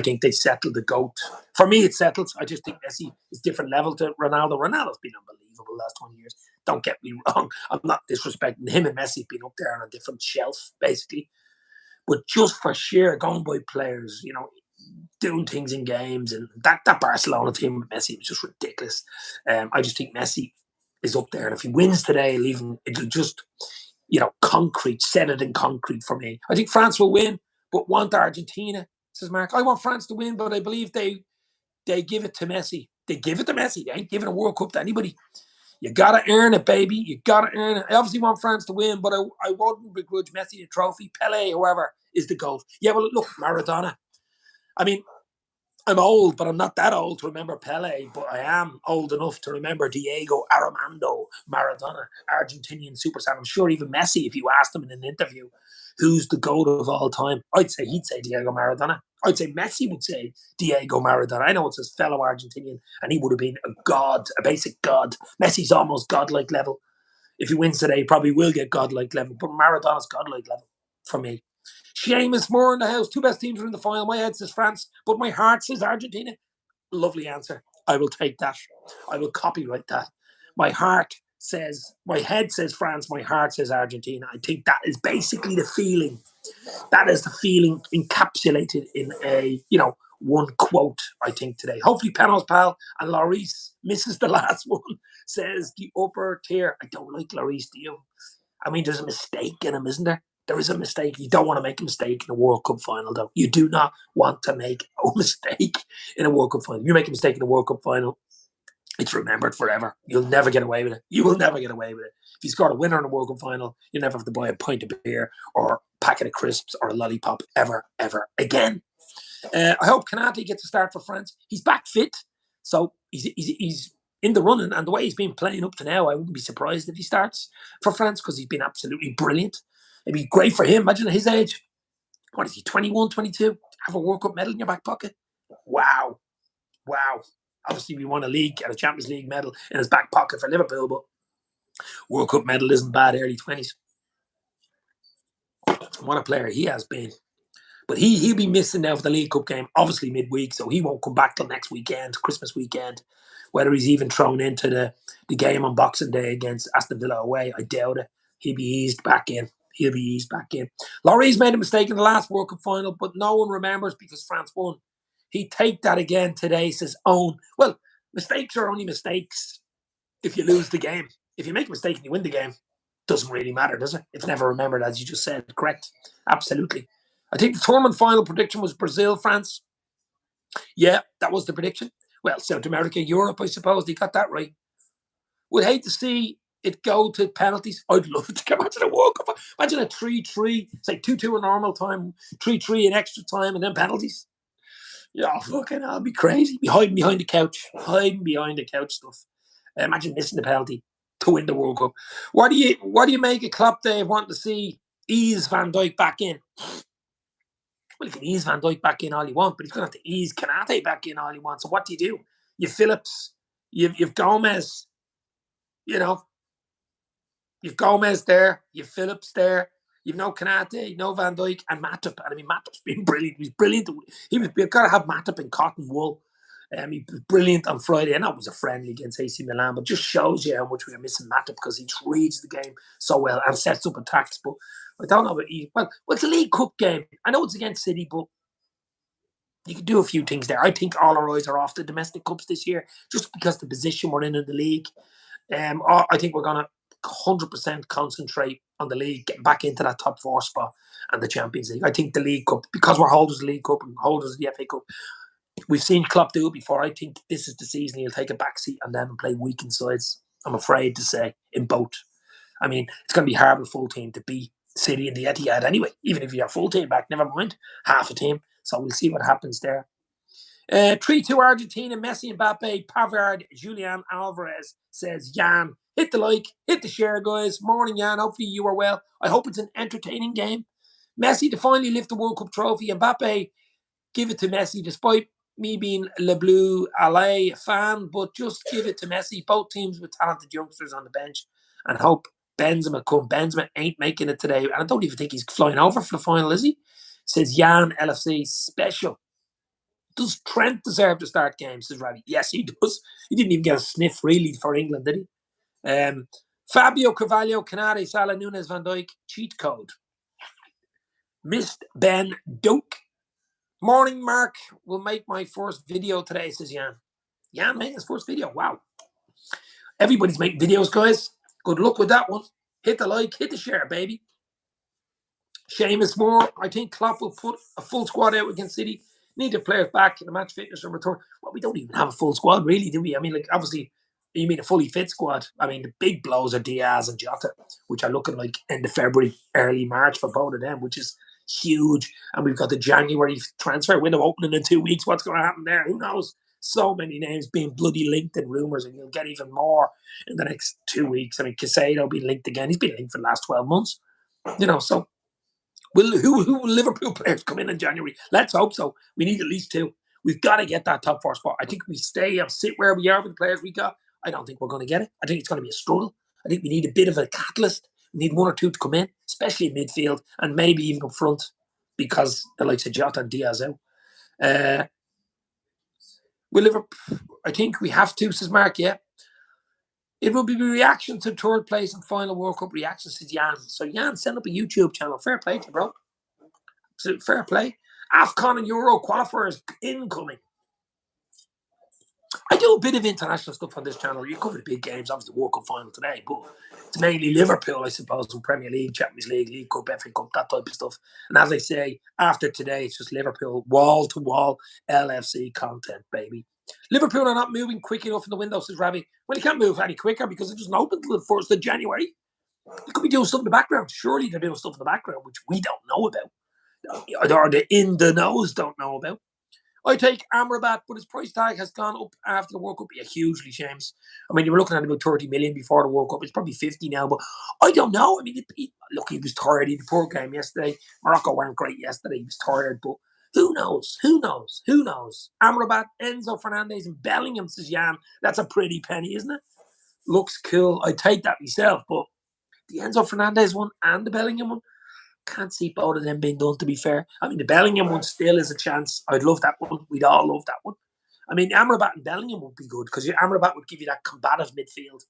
think they settled the GOAT. For me, it settles. I just think Messi is different level to Ronaldo. Ronaldo's been unbelievable the last 20 years. Don't get me wrong. I'm not disrespecting him, and Messi been up there on a different shelf, basically. But just for sheer going by players, doing things in games, and that Barcelona team with Messi was just ridiculous. I just think Messi is up there, and if he wins today, it'll just concrete, set it in concrete for me. I think France will win, but want Argentina, says Mark. I want France to win, but I believe they give it to Messi. They give it to Messi. They ain't giving a World Cup to anybody. You gotta earn it, baby. You gotta earn it. I obviously want France to win, but I wouldn't begrudge Messi the trophy. Pele, whoever, is the GOAT. Yeah, well, look, Maradona. I mean, I'm old, but I'm not that old to remember Pele, but I am old enough to remember Diego Armando Maradona, Argentinian superstar. I'm sure even Messi, if you asked him in an interview, who's the GOAT of all time, he'd say Diego Maradona. I'd say Messi would say Diego Maradona. I know it's his fellow Argentinian, and he would have been a god, a basic god. Messi's almost godlike level. If he wins today, he probably will get godlike level, but Maradona's godlike level for me. Seamus Moore in the house. Two best teams are in the final. My head says France, but my heart says Argentina. Lovely answer. I will take that. I will copyright that. My head says France. My heart says Argentina. I think that is basically the feeling. That is the feeling encapsulated in one quote, I think, today. Hopefully Panos Pal and Lloris misses the last one, says the upper tier. I don't like Lloris, do you? I mean, there's a mistake in him, isn't there? There is a mistake. You don't want to make a mistake in a World Cup final, though. You do not want to make a mistake in a World Cup final. If you make a mistake in a World Cup final, it's remembered forever. You'll never get away with it. You will never get away with it. If you scored a winner in a World Cup final, you'll never have to buy a pint of beer or a packet of crisps or a lollipop ever again. I hope Kanate gets a start for France. He's back fit, so he's in the running. And the way he's been playing up to now, I wouldn't be surprised if he starts for France because he's been absolutely brilliant. It'd be great for him. Imagine at his age. What is he, 21, 22? have a World Cup medal in your back pocket. Wow. Wow. Obviously, we won a league and a Champions League medal in his back pocket for Liverpool, but World Cup medal isn't bad, early 20s. What a player he has been. But he'll be missing now for the League Cup game, obviously midweek, so he won't come back till next weekend, Christmas weekend. Whether he's even thrown into the game on Boxing Day against Aston Villa away, I doubt it. He'll be eased back in. He'll be eased back in. Laurie's made a mistake in the last World Cup final, but no one remembers because France won. He'd take that again today, says Owen. Well, mistakes are only mistakes if you lose the game. If you make a mistake and you win the game, doesn't really matter, does it? It's never remembered, as you just said. Correct. Absolutely. I think the tournament final prediction was Brazil, France. Yeah, that was the prediction. Well, South America, Europe, I suppose. They got that right. Would hate to see it go to penalties. I'd love it to come out to the World Cup. Imagine a 3-3, say 2-2 in normal time, 3-3 in extra time, and then penalties. Yeah, fucking I'll be crazy. Be hiding behind the couch. Hiding behind the couch stuff. Imagine missing the penalty to win the World Cup. What do you make a Klopp Dave want to see ease Van Dijk back in? Well, you can ease Van Dijk back in all you want, but he's going to have to ease Kanate back in all he wants. So what do? You've Phillips, you've Gomez, you know, you've Gomez there, you've Phillips there, you've no Kanate, no Van Dijk, and Matip. And I mean, Matip's been brilliant. He's brilliant. We've got to have Matip in cotton wool. He was brilliant on Friday. I know it was a friendly against AC Milan, but just shows you how much we are missing Matip because he reads the game so well and sets up attacks. But I don't know about well, it's a League Cup game. I know it's against City, but you can do a few things there. I think all our eyes are off the domestic cups this year, just because the position we're in the league. I think we're going to 100% concentrate on the league, getting back into that top 4 spot and the Champions League. I think the League Cup, because we're holders of the League Cup and holders of the FA Cup, we've seen Klopp do it before. I think this is the season he'll take a back seat and then play weekend sides, I'm afraid to say, in both. I mean, it's going to be hard with full team to beat City and the Etihad anyway. Even if you have full team back, never mind, half a team. So we'll see what happens there. 3-2 Argentina, Messi, Mbappe, Pavard, Julian Alvarez, says Jan. Hit the like, hit the share, guys. Morning, Jan. Hopefully you are well. I hope it's an entertaining game. Messi to finally lift the World Cup trophy. Mbappe, give it to Messi, despite me being Le Bleu Alley fan, but just give it to Messi. Both teams with talented youngsters on the bench, and hope Benzema come. Benzema ain't making it today, and I don't even think he's flying over for the final, is he? Says Jan LFC special. Does Trent deserve to start games? Says Ravi. Yes, he does. He didn't even get a sniff really for England, did he? Fabio Carvalho, Canare, Salah, Nunes, Van Dijk, cheat code. Missed Ben Doak. Morning, Mark. Will make my first video today, says Jan. Jan made his first video. Wow. Everybody's making videos, guys. Good luck with that one. Hit the like, hit the share, baby. Seamus Moore. I think Klopp will put a full squad out against City. Need the players back in the match fitness and return. Well, we don't even have a full squad, really, do we? I mean, like, obviously, you mean a fully fit squad. I mean, the big blows are Diaz and Jota, which are looking like end of February, early March for both of them, which is huge. And we've got the January transfer window opening in 2 weeks. What's going to happen there? Who knows? So many names being bloody linked in rumours, and you'll get even more in the next 2 weeks. I mean, Casado being linked again. He's been linked for the last 12 months. So who will Liverpool players come in January? Let's hope so. We need at least 2. We've got to get that top 4 spot. I think we stay and sit where we are with the players we got. I don't think we're going to get it. I think it's going to be a struggle. I think we need a bit of a catalyst. We need 1 or 2 to come in, especially in midfield and maybe even up front, because the likes of Jota and Diaz out. Will Liverpool? I think we have to, says Mark. Yeah. It will be a reaction to 3rd place and final World Cup reactions, says Jan. So Jan, send up a YouTube channel. Fair play to you, bro. Absolute fair play. AFCON and Euro qualifiers incoming. I do a bit of international stuff on this channel. You cover the big games, obviously the World Cup final today, but it's mainly Liverpool, I suppose, and Premier League, Champions League, League Cup, FA Cup, that type of stuff. And as I say, after today, it's just Liverpool, wall-to-wall LFC content, baby. Liverpool are not moving quick enough in the window, says Ravi. Well, you can't move any quicker because it doesn't open until the 1st of January. You could be doing stuff in the background. Surely they're doing stuff in the background, which we don't know about. Or the in the nose don't know about. I take Amrabat, but his price tag has gone up after the World Cup. Yeah, hugely, James. I mean, you were looking at about 30 million before the World Cup. It's probably 50 now, but I don't know. I mean, look, he was tired. He had a poor game yesterday. Morocco weren't great yesterday. He was tired, but Who knows? Who knows? Who knows? Amrabat, Enzo Fernandez, and Bellingham, says Jan. That's a pretty penny, isn't it? Looks cool. I'd take that myself, but the Enzo Fernandez one and the Bellingham one, can't see both of them being done, to be fair. I mean, the Bellingham one still is a chance. I'd love that one. We'd all love that one. I mean, Amrabat and Bellingham would be good because Amrabat would give you that combative midfield.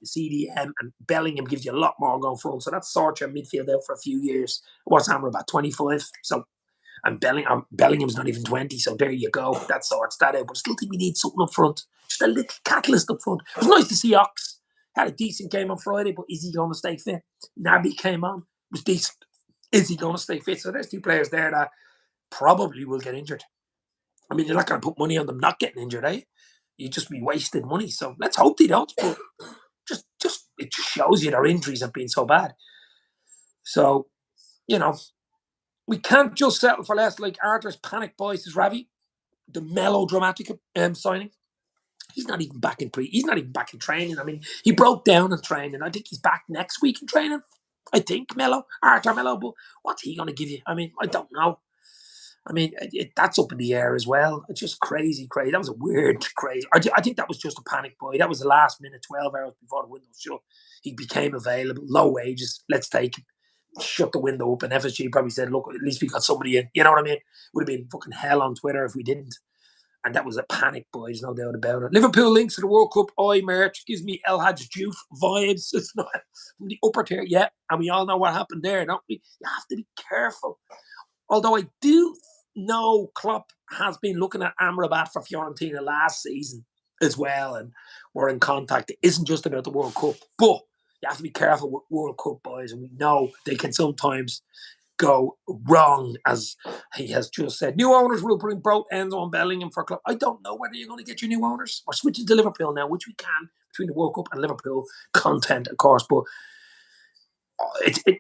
The CDM and Bellingham gives you a lot more going front. So that sorts your midfield out for a few years. What's Amrabat? 25? So, and Bellingham's not even 20. So there you go. That sorts that out. But I still think we need something up front. Just a little catalyst up front. It was nice to see Ox. Had a decent game on Friday, but is he going to stay fit? Naby came on. It was decent. Is he going to stay fit? So there's two players there that probably will get injured. I mean, you're not going to put money on them not getting injured, eh? You'd just be wasting money. So let's hope they don't. But just it just shows you their injuries have been so bad. So, you know, we can't just settle for less. Like Arthur's panic buy, says Ravi, the melodramatic signing. He's not even back in he's not even back in training. I mean, he broke down in training. I think he's back next week in training. I think Arthur Melo, but what's he going to give you? I mean, I don't know. I mean, that's up in the air as well. It's just crazy. That was a weird, crazy. I think that was just a panic buy. That was the last minute, 12 hours before the window shut. He became available, low wages. Let's take him. Shut the window up, and FSG probably said, "Look, at least we got somebody in." You know what I mean? Would have been fucking hell on Twitter if we didn't. And that was a panic, boys, no doubt about it. Liverpool links to the World Cup eye merch gives me El Hadj Diouf vibes. It's not from the upper tier yet, and we all know what happened there, don't we? You have to be careful. Although I do know Klopp has been looking at Amrabat for Fiorentina last season as well, and we're in contact. It isn't just about the World Cup, but you have to be careful with World Cup boys, and we know they can sometimes go wrong, as he has just said. New owners will bring both Enzo and Bellingham for club. I don't know whether you're going to get your new owners. We're switching to Liverpool now, which we can between the World Cup and Liverpool content, of course, but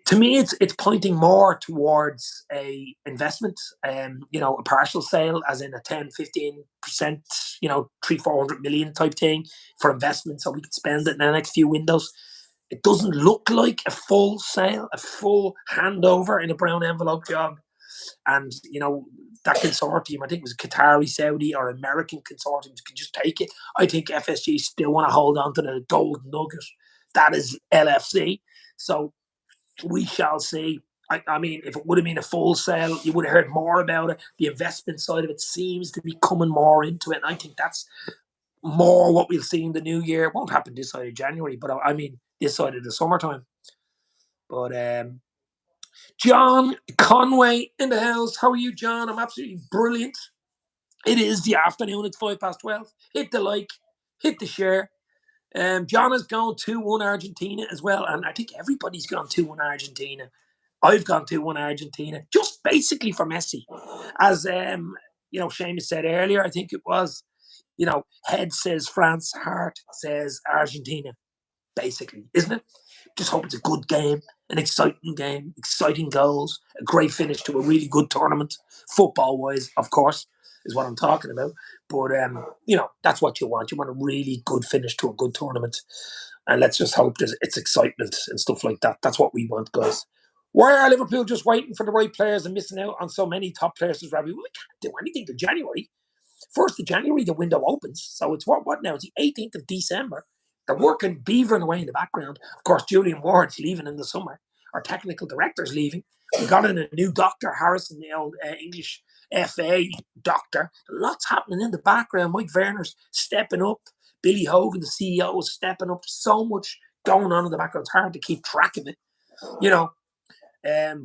to me, it's pointing more towards a investment, a partial sale, as in a 10-15%, 300-400 million type thing for investment, so we can spend it in the next few windows. It doesn't look like a full sale, a full handover in a brown envelope job. And, that consortium, I think it was a Qatari, Saudi, or American consortium, can just take it. I think FSG still want to hold on to the golden nugget. That is LFC. So we shall see. I mean, if it would have been a full sale, you would have heard more about it. The investment side of it seems to be coming more into it. And I think that's more what we'll see in the new year. It won't happen this side of January, but I mean, this side of the summertime. But John Conway in the house. How are you, John? I'm absolutely brilliant. It is the afternoon. It's 12:05. Hit the like, hit the share. John has gone 2-1 Argentina as well. And I think everybody's gone 2-1 Argentina. I've gone 2-1 Argentina, just basically for Messi. As Seamus said earlier, I think it was, head says France, heart says Argentina, basically, isn't it? Just hope it's a good game, an exciting game, exciting goals, a great finish to a really good tournament, football-wise, of course, is what I'm talking about. But, that's what you want. You want a really good finish to a good tournament. And let's just hope it's excitement and stuff like that. That's what we want, guys. Why are Liverpool just waiting for the right players and missing out on so many top players as Ravi? We can't do anything till January. 1st of January, the window opens. So it's what now? It's the 18th of December. They're working beavering away in the background. Of course, Julian Ward's leaving in the summer. Our technical director's leaving. We got in a new doctor, Harrison, the old English FA doctor. Lots happening in the background. Mike Werner's stepping up. Billy Hogan, the CEO, is stepping up. So much going on in the background. It's hard to keep track of it,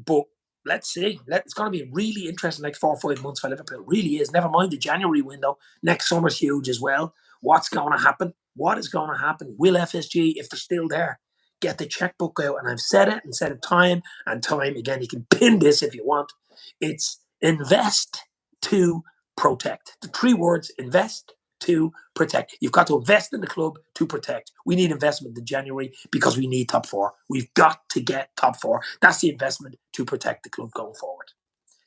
But let's see. It's going to be a really interesting next 4 or 5 months for Liverpool. It really is. Never mind the January window. Next summer's huge as well. What's going to happen? What is going to happen? Will FSG, if they're still there, get the checkbook out? And I've said it time and time again. You can pin this if you want. It's invest to protect. The 3 words: invest to protect. You've got to invest in the club to protect. We need investment in January because we need top 4. We've got to get top 4. That's the investment to protect the club going forward.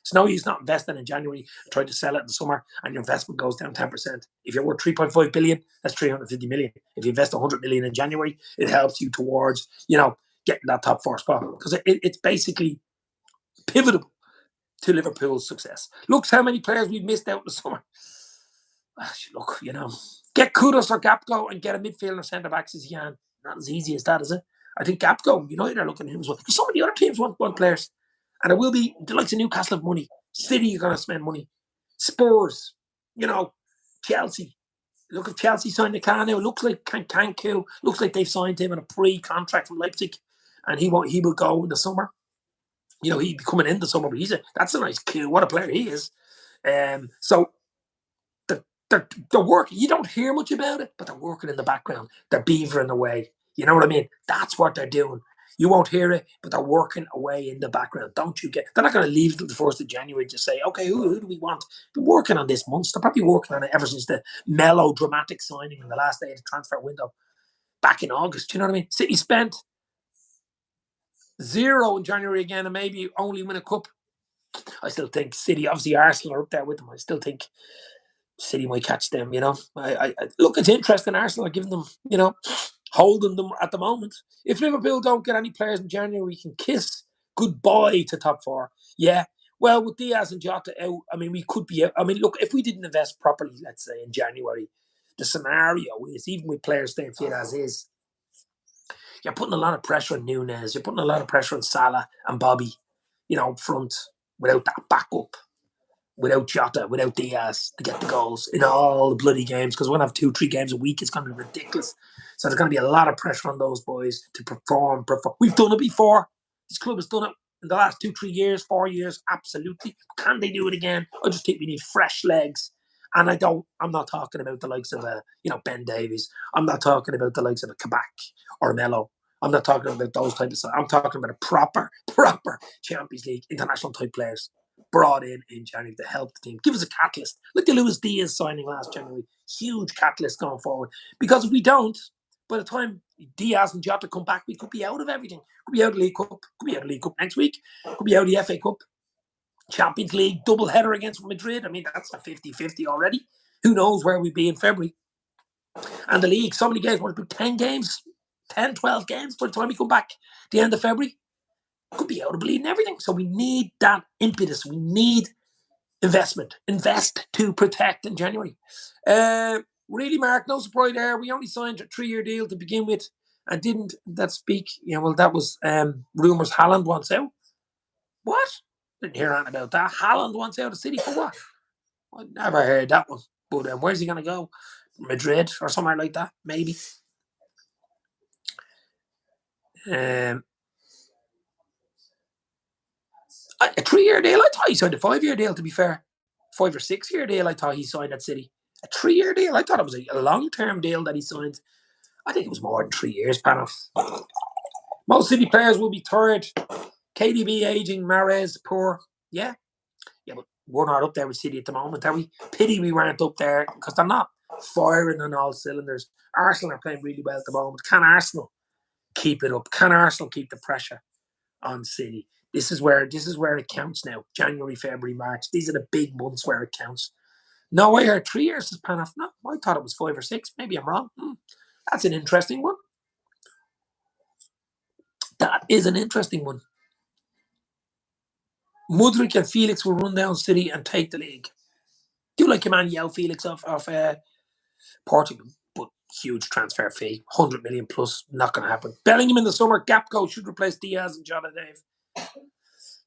It's no use not investing in January, trying to sell it in the summer, and your investment goes down 10%. If you're worth 3.5 billion, that's 350 million. If you invest 100 million in January, it helps you towards, getting that top 4 spot, because it's basically pivotal to Liverpool's success. Looks how many players we've missed out in the summer. Look, get Kudus or Gapco and get a midfielder centre backs as you can. Not as easy as that, is it? I think Gapco, United are looking at him as well. So many other teams want players. And it will be the likes of Newcastle have money. City are going to spend money. Spurs, Chelsea. Look, if Chelsea signed the car now, it looks like Kanku. Looks like they've signed him on a pre-contract from Leipzig. And he will go in the summer. He'd be coming in the summer, but that's a nice coup. What a player he is. So they're working. You don't hear much about it, but they're working in the background. They're beavering away. You know what I mean? That's what they're doing. You won't hear it, but they're working away in the background. Don't you get? They're not going to leave till the 1st of January to say, okay, who do we want? They're working on this month. They're probably working on it ever since the melodramatic signing in the last day of the transfer window back in August. Do you know what I mean? City spent zero in January again and maybe only win a cup. I still think City, obviously Arsenal are up there with them. I still think City might catch them, I look, it's interesting. Arsenal are giving them, holding them at the moment. If Liverpool don't get any players in January, we can kiss goodbye to top four. Yeah. Well, with Diaz and Jota out, we could be out. Look, if we didn't invest properly, let's say in January, the scenario is, even with players staying fit as is, you're putting a lot of pressure on Nunez. You're putting a lot of pressure on Salah and Bobby, front, without that backup, without Jota, without Diaz to get the goals in all the bloody games, because we're going to have 2-3 games a week. It's going to be ridiculous. So there's going to be a lot of pressure on those boys to perform. We've done it before. This club has done it in the last 2-3 years, 4 years, absolutely. Can they do it again? I just think we need fresh legs. And I'm not talking about the likes of Ben Davies. I'm not talking about the likes of a Kabak or Mello. I'm not talking about those types of. I'm talking about a proper Champions League international type players brought in January to help the team. Give us a catalyst. Like the Luis Diaz signing last January. Huge catalyst going forward. Because if we don't, by the time Diaz and Jota come back, we could be out of everything. Could be out of the League Cup. Could be out of the League Cup next week. Could be out of the FA Cup. Champions League double header against Madrid. That's a 50-50 already. Who knows where we'd be in February. And the league, so many games, what about 10 games? 10, 12 games by the time we come back at the end of February. Could be out of bleeding everything. So we need that impetus. We need investment. Invest to protect in January. Really, Mark, no surprise there. We only signed a 3-year deal to begin with and didn't that speak. That was rumours Haaland wants out. What? Didn't hear anything about that. Haaland wants out of the City for what? I never heard that one. But where's he going to go? Madrid or somewhere like that, maybe. A 3-year deal? I thought he signed a 5-year deal, to be fair. 5 or 6-year deal, I thought he signed at City. A 3-year deal? I thought it was a long-term deal that he signed. I think it was more than 3 years, Panos. Most City players will be tired. KDB aging, Mahrez poor. Yeah, but we're not up there with City at the moment, are we? Pity we weren't up there, because they're not firing on all cylinders. Arsenal are playing really well at the moment. Can Arsenal keep it up? Can Arsenal keep the pressure on City? This is where it counts now. January, February, March. These are the big months where it counts. No, I heard 3 years is Panoff. No, I thought it was 5 or 6. Maybe I'm wrong. That's an interesting one. That is an interesting one. Mudryk and Felix will run down City and take the league. Do like your man Yao Felix off Portugal, but huge transfer fee, 100 million plus, not going to happen. Bellingham in the summer, Gapco should replace Diaz and Jota, Dave.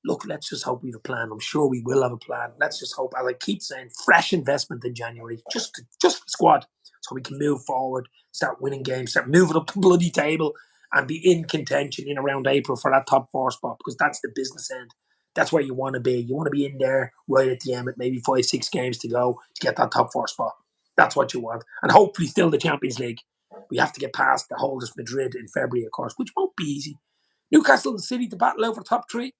Look, let's just hope we have a plan. I'm sure we will have a plan. Let's just hope, as I keep saying, fresh investment in January, just for the squad, so we can move forward, start winning games, start moving up the bloody table, and be in contention in around April for that top 4 spot, because that's the business end. That's where you want to be. You want to be in there right at the end with maybe 5-6 games to go to get that top 4 spot. That's what you want. And hopefully still the Champions League. We have to get past the holders Madrid in February, of course, which won't be easy. Newcastle and City to battle over top 3.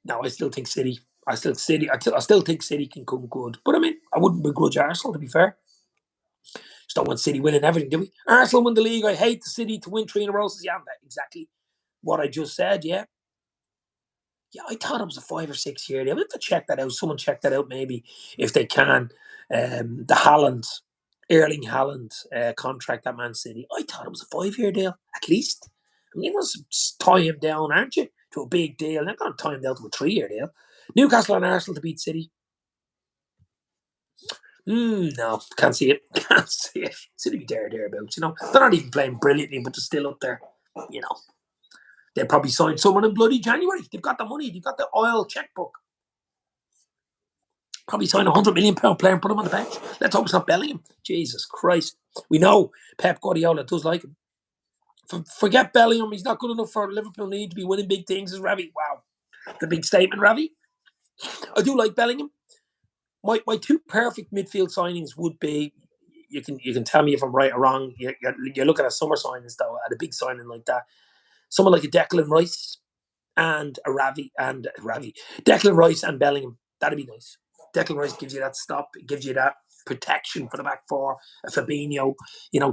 No, I still think City. I still think City can come good. But I wouldn't begrudge Arsenal, to be fair. Just don't want City winning everything, do we? Arsenal win the league. I hate the City to win 3 in a row. Yeah, exactly what I just said, yeah. Yeah, I thought it was a 5 or 6 year deal. I have to check that out. Someone check that out, maybe, if they can. The Erling Haaland contract at Man City. I thought it was a 5-year deal, at least. You must tie him down, aren't you? to a big deal. They're not timed out to a 3-year deal. Newcastle and Arsenal to beat City. No, can't see it. Can't see it. City be thereabouts. They're not even playing brilliantly, but they're still up there. They'll probably sign someone in bloody January. They've got the money. They've got the oil checkbook. Probably sign £100 million player and put him on the bench. Let's hope it's not Bellingham. Jesus Christ. We know Pep Guardiola does like him. Forget Bellingham. He's not good enough for Liverpool. Need to be winning big things as Ravi. Wow. The big statement, Ravi. I do like Bellingham. My two perfect midfield signings would be, you can tell me if I'm right or wrong. You're looking at summer signings, though, at a big signing like that. Someone like a Declan Rice and a Ravi. Declan Rice and Bellingham. That'd be nice. Declan Rice gives you that stop. It gives you that protection for the back four. A Fabinho,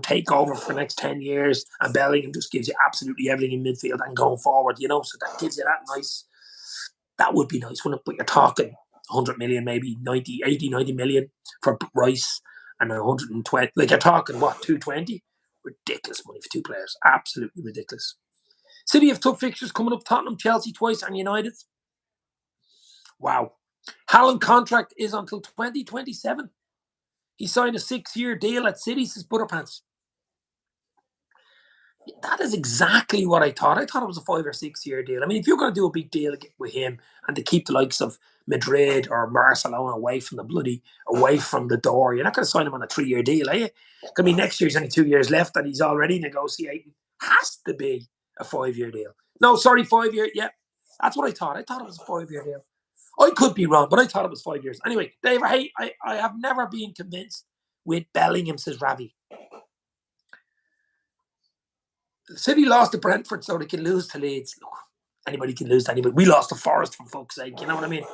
take over for the next 10 years. And Bellingham just gives you absolutely everything in midfield and going forward, So that gives you that nice. That would be nice, wouldn't it? But you're talking 100 million, maybe 90 million for Rice and 120. Like, you're talking, what, 220? Ridiculous money for two players. Absolutely ridiculous. City have tough fixtures coming up. Tottenham, Chelsea twice, and United. Wow. Haaland contract is until 2027. He signed a 6-year deal at City, says Butterpants. That is exactly what I thought. I thought it was a 5 or 6-year deal. I mean, if you're going to do a big deal with him and to keep the likes of Madrid or Barcelona away from the door, you're not going to sign him on a 3-year deal, are you? I mean, next year he's only 2 years left and he's already negotiating. Has to be a 5-year deal. No, sorry, 5 year. Yeah, that's what I thought. I thought it was a 5-year deal. I could be wrong, but I thought it was 5 years. Anyway, Dave, I have never been convinced with Bellingham, says Ravi. City lost to Brentford, so they can lose to Leeds. Look, anybody can lose to anybody. We lost to Forest, for fuck's sake. You know what I mean?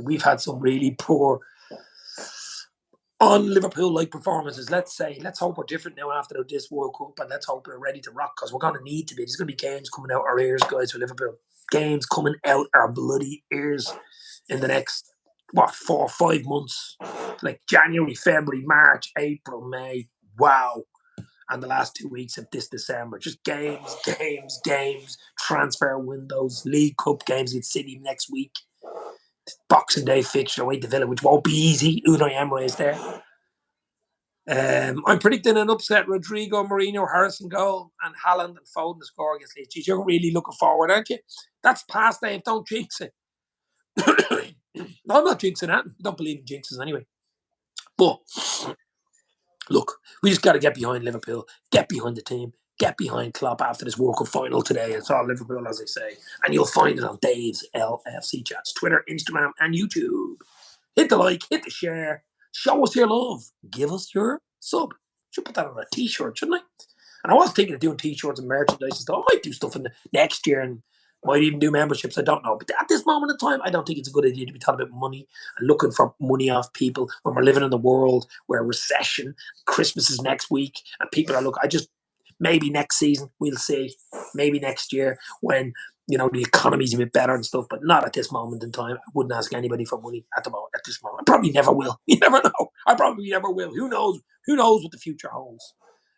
We've had some really poor on Liverpool-like performances. Let's hope we're different now after this World Cup, and let's hope we're ready to rock, because we're going to need to be. There's going to be games coming out our ears, guys, for Liverpool. Games coming out our bloody ears in the next, 4 or 5 months. Like January, February, March, April, May. Wow. And the last 2 weeks of this December. Just games, transfer windows, League Cup games in City next week. Boxing Day fixture away to Villa, which won't be easy. Unai Emery is there. I'm predicting an upset. Rodrigo, Mourinho, Harrison goal, and Haaland and Foden to score against Leeds. Jeez, you're really looking forward, aren't you? That's past Dave. Don't jinx it. No, I'm not jinxing that. I don't believe in jinxes anyway. But look, we just got to get behind Liverpool, get behind the team, get behind Klopp after this World Cup final today. It's all Liverpool, as I say. And you'll find it on Dave's LFC Chats, Twitter, Instagram, and YouTube. Hit the like, hit the share, show us your love, give us your sub. Should put that on a t-shirt, shouldn't I? And I was thinking of doing t-shirts and merchandise and stuff. I might do stuff in the next year and might even do memberships. I don't know. But at this moment in time, I don't think it's a good idea to be talking about money and looking for money off people when we're living in a world where recession, Christmas is next week, and people are maybe next season, we'll see. Maybe next year when, the economy's a bit better and stuff, but not at this moment in time. I wouldn't ask anybody for money at this moment. I probably never will. You never know. I probably never will. Who knows? Who knows what the future holds?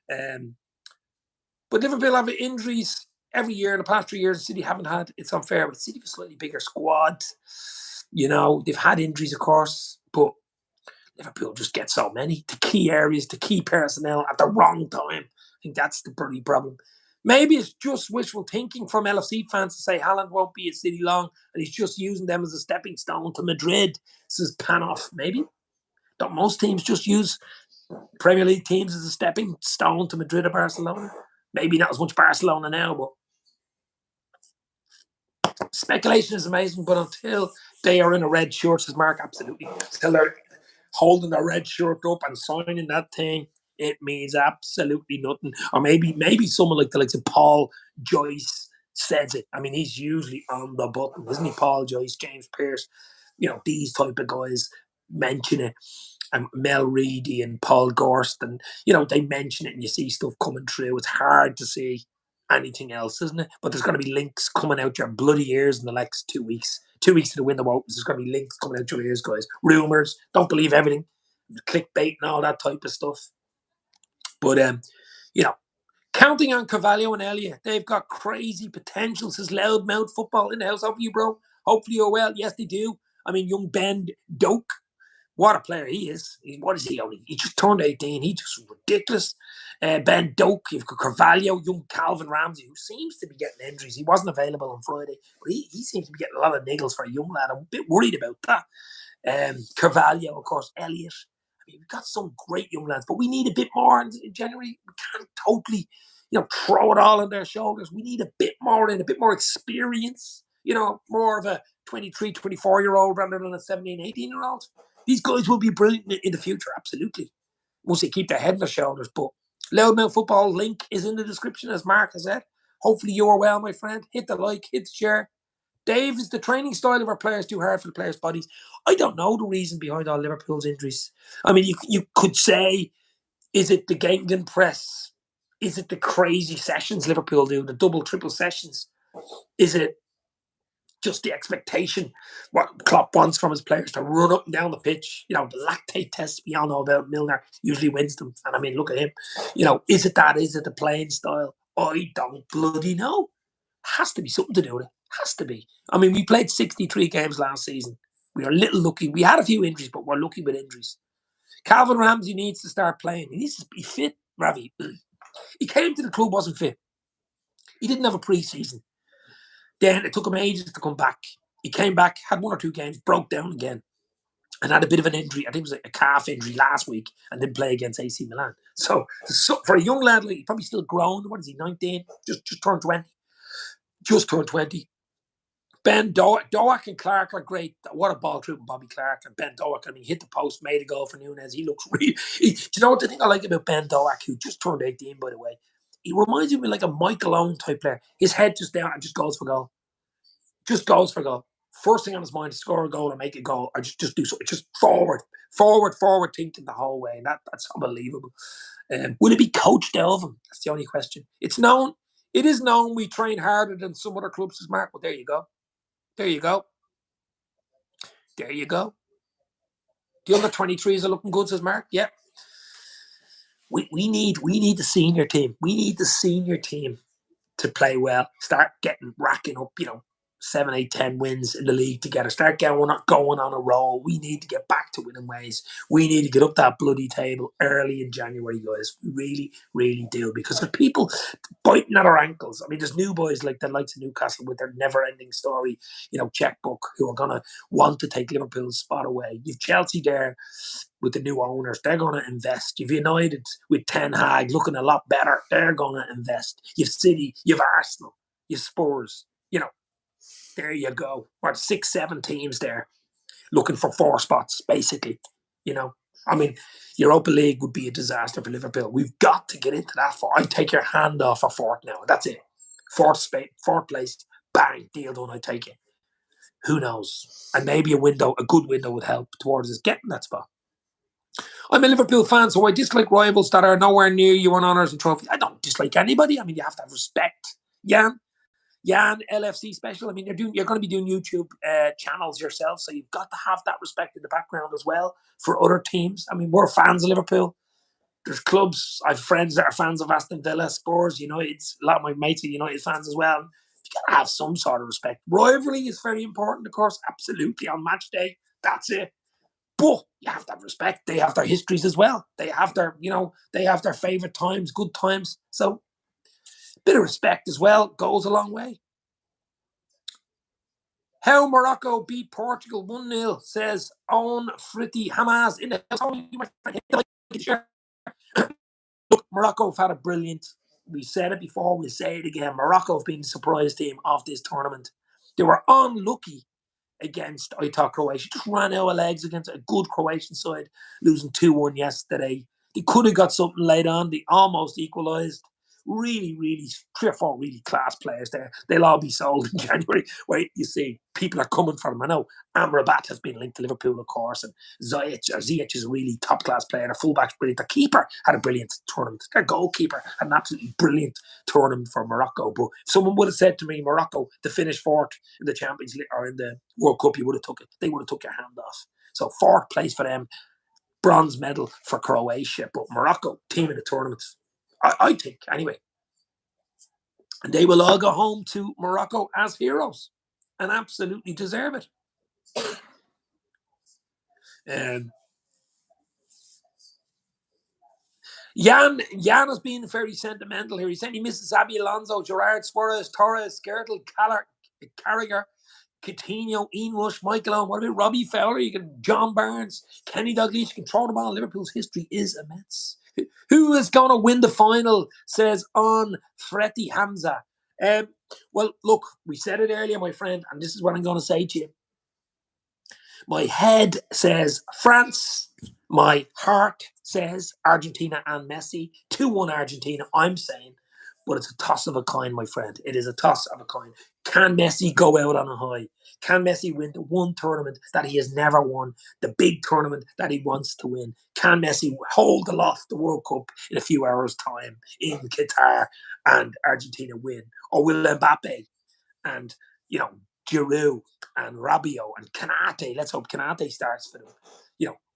But Liverpool have injuries every year. In the past 3 years, City haven't had. It's unfair, but City have a slightly bigger squad. They've had injuries, of course, but Liverpool just get so many. The key areas, the key personnel at the wrong time. I think that's the bloody problem. Maybe it's just wishful thinking from LFC fans to say Haaland won't be at City long and he's just using them as a stepping stone to Madrid, says Panoff. Maybe. Don't most teams just use Premier League teams as a stepping stone to Madrid or Barcelona? Maybe not as much Barcelona now, but speculation is amazing. But until they are in a red shirt, says Mark, absolutely. Until they're holding their red shirt up and signing that thing, it means absolutely nothing. Or maybe someone like the likes of Paul Joyce says it. I mean, he's usually on the button, isn't he? Paul Joyce, James Pearce, these type of guys mention it. And Mel Reedy and Paul Gorst, and they mention it, and you see stuff coming through. It's hard to see anything else, isn't it? But there's going to be links coming out your bloody ears in the next 2 weeks. 2 weeks to the window opens. There's going to be links coming out your ears, guys. Rumors. Don't believe everything. Clickbait and all that type of stuff. But Counting on Carvalho and Elliott. They've got crazy potential, says Loudmouth Football in the house. Hopefully, bro. Hopefully you're well. Yes, they do. I mean, young Ben Doak, what a player he is. What is he only? He just turned 18. He just ridiculous. Ben Doak, you've got Carvalho, young Calvin Ramsey, who seems to be getting injuries. He wasn't available on Friday, but he seems to be getting a lot of niggles for a young lad. I'm a bit worried about that. Carvalho, of course, Elliott. I mean, we've got some great young lads, but we need a bit more in January. We can't totally, throw it all on their shoulders. We need a bit more and a bit more experience, more of a 23, 24-year-old rather than a 17, 18-year-old. These guys will be brilliant in the future, absolutely. Once they keep their head on their shoulders. But Loudmouth Football link is in the description, as Mark has said. Hopefully you are well, my friend. Hit the like, hit the share. Dave, is the training style of our players too hard for the players' bodies? I don't know the reason behind all Liverpool's injuries. I mean, you could say, is it the Gengen press? Is it the crazy sessions Liverpool do, the double, triple sessions? Is it just the expectation, what Klopp wants from his players to run up and down the pitch? The lactate tests we all know about, Milner usually wins them. And I mean, look at him. Is it that? Is it the playing style? I don't bloody know. Has to be something to do with it. Has to be. I mean, we played 63 games last season. We are a little lucky. We had a few injuries, but we're lucky with injuries. Calvin Ramsey needs to start playing. He needs to be fit, Ravi. He came to the club, wasn't fit. He didn't have a pre-season. Then it took him ages to come back. He came back, had one or two games, broke down again, and had a bit of an injury. I think it was like a calf injury last week, and didn't play against AC Milan. So for a young lad, like, he's probably still grown. What is he, 19? Just turned 20. Just turned 20. Ben Doak and Clark are great. What a ball through from Bobby Clark and Ben Doak. I mean, hit the post, made a goal for Nunez. He looks really. Do you know what the thing I like about Ben Doak, who just turned 18, by the way? He reminds me of like a Michael Owen type player. His head just down and just goes for goal. Just goes for goal. First thing on his mind is score a goal or make a goal, or just do something. Just forward thinking the whole way. And that's unbelievable. Will it be coached Delvin? That's the only question. It is known we train harder than some other clubs, as Mark. Well, there you go. There you go. There you go. The under 23s are looking good, says Mark. Yeah. We need the senior team. We need the senior team to play well. Start racking up, 7, 8, 10 wins in the league together. Start going on a roll. We need to get back to winning ways. We need to get up that bloody table early in January, guys. We really, really do. Because if people biting at our ankles, I mean, there's new boys like the likes of Newcastle with their never-ending story, checkbook, who are going to want to take Liverpool's spot away. You've Chelsea there with the new owners. They're going to invest. You've United with Ten Hag looking a lot better. They're going to invest. You've City, you've Arsenal, you've Spurs. There you go. What, 6, 7 teams there looking for 4 spots, basically. I mean, Europa League would be a disaster for Liverpool. We've got to get into that. I'd take your hand off a fourth now. That's it. Fourth place, bang, deal done. I take it. Who knows? And maybe a good window would help towards us getting that spot. I'm a Liverpool fan, so I dislike rivals that are nowhere near you on honours and trophies. I don't dislike anybody. I mean, you have to have respect. Jan, LFC special. I mean, you're going to be doing YouTube channels yourself, so you've got to have that respect in the background as well for other teams. I mean, we're fans of Liverpool. There's clubs. I have friends that are fans of Aston Villa, Spurs, United. A lot of my mates are United fans as well. You got to have some sort of respect. Rivalry is very important, of course. Absolutely, on match day. That's it. But you have to have respect. They have their histories as well. They have their favourite times, good times. So a bit of respect as well goes a long way. How Morocco beat Portugal 1-0, says Owen Fritty Hamas in the Look, Morocco have had a brilliant. We said it before, we'll say it again. Morocco have been the surprise team of this tournament. They were unlucky against, I thought, Croatia. Just ran out of legs against a good Croatian side, losing 2-1 yesterday. They could have got something late on. They almost equalised. Really, really, 3 or 4 really class players there. They'll all be sold in January. Wait, you see, people are coming for them. I know Amrabat has been linked to Liverpool, of course, and Ziyech is a really top-class player. Their fullback's brilliant. Their keeper had a brilliant tournament. Their goalkeeper had an absolutely brilliant tournament for Morocco. But if someone would have said to me, Morocco, to finish 4th in the Champions League or in the World Cup, you would have took it. They would have took your hand off. So 4th place for them. Bronze medal for Croatia. But Morocco, team in the tournament. I think, anyway. And they will all go home to Morocco as heroes and absolutely deserve it. Um, Jan has been very sentimental here. He said he misses Xabi Alonso, Gerard, Suarez, Torres, Skirtle, Carragher, Coutinho, Ian Rush, Michael Owen. What about Robbie Fowler? You can John Barnes, Kenny Dalglish. You can throw them all. Liverpool's history is immense. Who is going to win the final? Says on Fretty Hamza. Well, look, we said it earlier, my friend, and this is what I'm going to say to you. My head says France. My heart says Argentina and Messi. 2-1 Argentina, I'm saying. But it's a toss of a coin, my friend. It is a toss of a coin. Can Messi go out on a high? Can Messi win the one tournament that he has never won? The big tournament that he wants to win? Can Messi hold aloft the World Cup in a few hours' time in Qatar and Argentina win? Or will Mbappe and, Giroud and Rabiot and Canate. Let's hope Canate starts for them.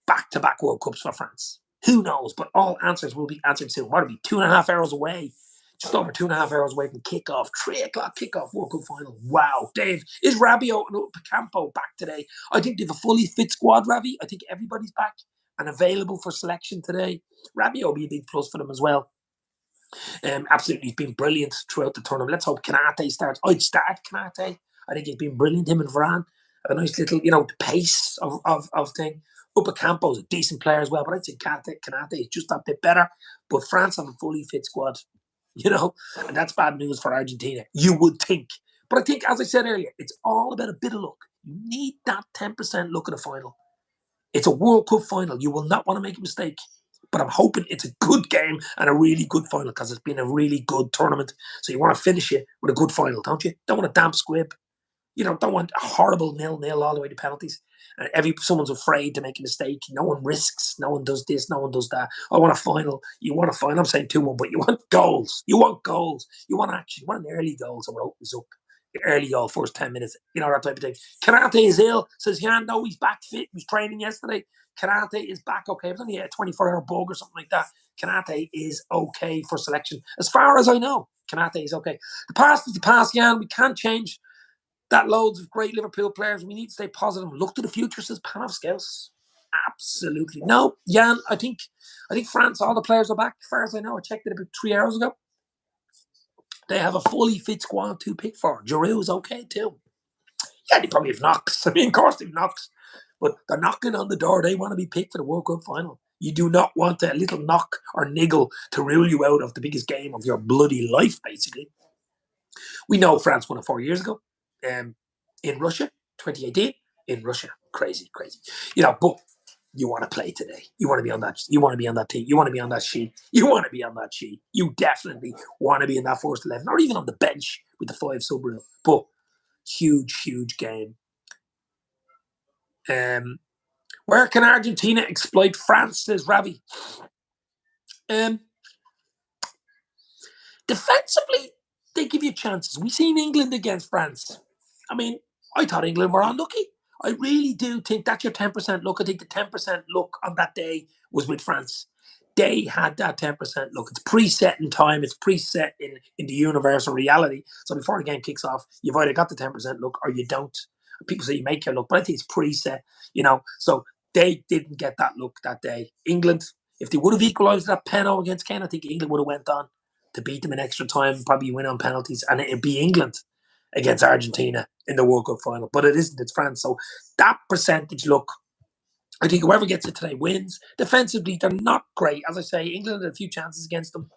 Back-to-back World Cups for France. Who knows? But all answers will be answered soon. What will be 2.5 hours away? Just over 2.5 hours away from kickoff. 3 o'clock kickoff World Cup final. Wow, Dave, is Rabiot and Picampo back today? I think they have a fully fit squad, Ravi. I think everybody's back and available for selection today. Rabiot will be a big plus for them as well. Absolutely, he's been brilliant throughout the tournament. Let's hope Canate starts. I'd start Canate. I think he's been brilliant. Him and Varane have a nice little, pace of thing. Upacampo's a decent player as well, but I'd say Canate is just a bit better. But France have a fully fit squad, and that's bad news for Argentina. You would think. But I think, as I said earlier, it's all about a bit of luck. You need that 10% luck at the final. It's a World Cup final. You will not want to make a mistake. But I'm hoping it's a good game and a really good final because it's been a really good tournament. So you want to finish it with a good final, don't you? Don't want a damp squib. Don't want a horrible 0-0 all the way to penalties. And someone's afraid to make a mistake. No one risks. No one does this. No one does that. I want a final. You want a final. I'm saying 2-1, but you want goals. You want goals. You want action. You want an early goal. Someone opens up. The early goal, first 10 minutes. That type of thing. Canate is ill. Says, no, he's back fit. He was training yesterday. Canate is back okay. It was only a 24-hour bug or something like that. Canate is okay for selection. As far as I know, Canate is okay. The past is the past, Jan. We can't change that. Loads of great Liverpool players. We need to stay positive. Look to the future, says Panov Scouts. Absolutely. No, Jan, I think France, all the players are back. As far as I know, I checked it about 3 hours ago. They have a fully fit squad to pick for. Giroud's okay too. Yeah, they probably have knocks. I mean, of course they have knocks. But they're knocking on the door. They want to be picked for the World Cup final. You do not want a little knock or niggle to rule you out of the biggest game of your bloody life, basically. We know France won it 4 years ago in Russia, 2018. In Russia. Crazy, crazy. But you want to play today. You want to be on that. You want to be on that team. You want to be on that sheet. You want to be on that sheet. You definitely want to be in that first 11, or even on the bench with the 5 sub rule. But huge, huge game. Where can Argentina exploit France, says Ravi? Defensively, they give you chances. We've seen England against France. I mean, I thought England were unlucky. I really do think that's your 10% look. I think the 10% look on that day was with France. They had that 10% look. It's preset in time. It's preset in the universal reality. So before the game kicks off, you've either got the 10% look or you don't. People say you make your look, but I think it's preset, So they didn't get that look that day. England, if they would have equalised that penalty against Kane, I think England would have went on to beat them in extra time, probably win on penalties, and it'd be England against Argentina in the World Cup final. But it isn't, it's France. So that percentage look, I think whoever gets it today wins. Defensively, they're not great. As I say, England had a few chances against them.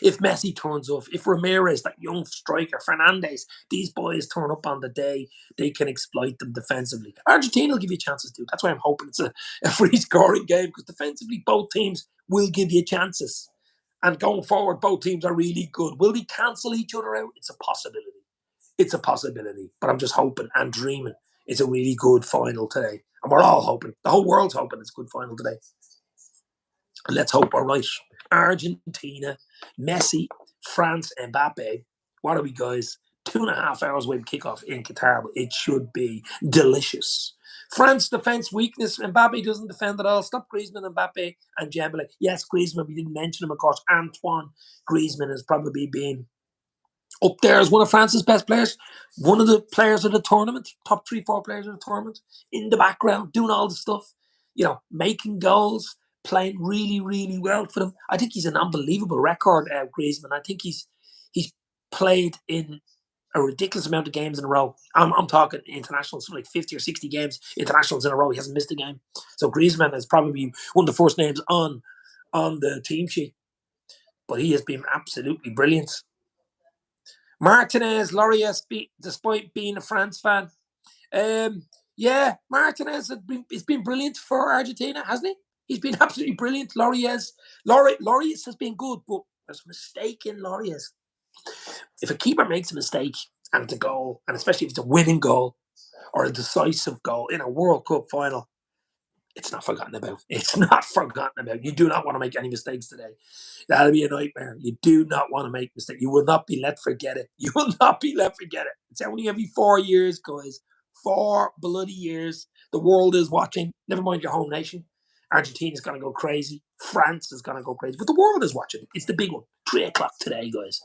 If Messi turns off, if Ramirez, that young striker, Fernandes, these boys turn up on the day, they can exploit them defensively. Argentina will give you chances too. That's why I'm hoping it's a free scoring game, because defensively, both teams will give you chances. And going forward, both teams are really good. Will they cancel each other out? It's a possibility. It's a possibility. But I'm just hoping and dreaming it's a really good final today. And we're all hoping. The whole world's hoping it's a good final today. And let's hope we're right. Argentina, Messi, France, Mbappe. What are we, guys? 2.5 hours away from kickoff in Qatar, but it should be delicious. France defense weakness. Mbappe doesn't defend at all. Stop Griezmann, Mbappe, and Dembele. Yes, Griezmann, we didn't mention him, of course. Antoine Griezmann has probably been Up there as one of France's best players, one of the players of the tournament, top 3, 4 players of the tournament, in the background, doing all the stuff, making goals, playing really, really well for them. I think he's an unbelievable record, Griezmann. I think he's played in a ridiculous amount of games in a row. I'm talking internationals, something like 50 or 60 games, internationals in a row. He hasn't missed a game. So Griezmann is probably one of the first names on the team sheet. But he has been absolutely brilliant. Martinez, Laurier, despite being a France fan, yeah, Martinez has been brilliant for Argentina, hasn't he? He's been absolutely brilliant. Laurier has been good, but there's a mistake in Laurier. If a keeper makes a mistake and it's a goal, and especially if it's a winning goal or a decisive goal in a World Cup final, it's not forgotten about. It's not forgotten about. You do not want to make any mistakes today. That'll be a nightmare. You do not want to make mistakes. You will not be let forget it. You will not be let forget it. It's only every 4 years, guys. 4 bloody years. The world is watching. Never mind your home nation. Argentina's going to go crazy. France is going to go crazy. But the world is watching. It's the big one. 3 o'clock today, guys.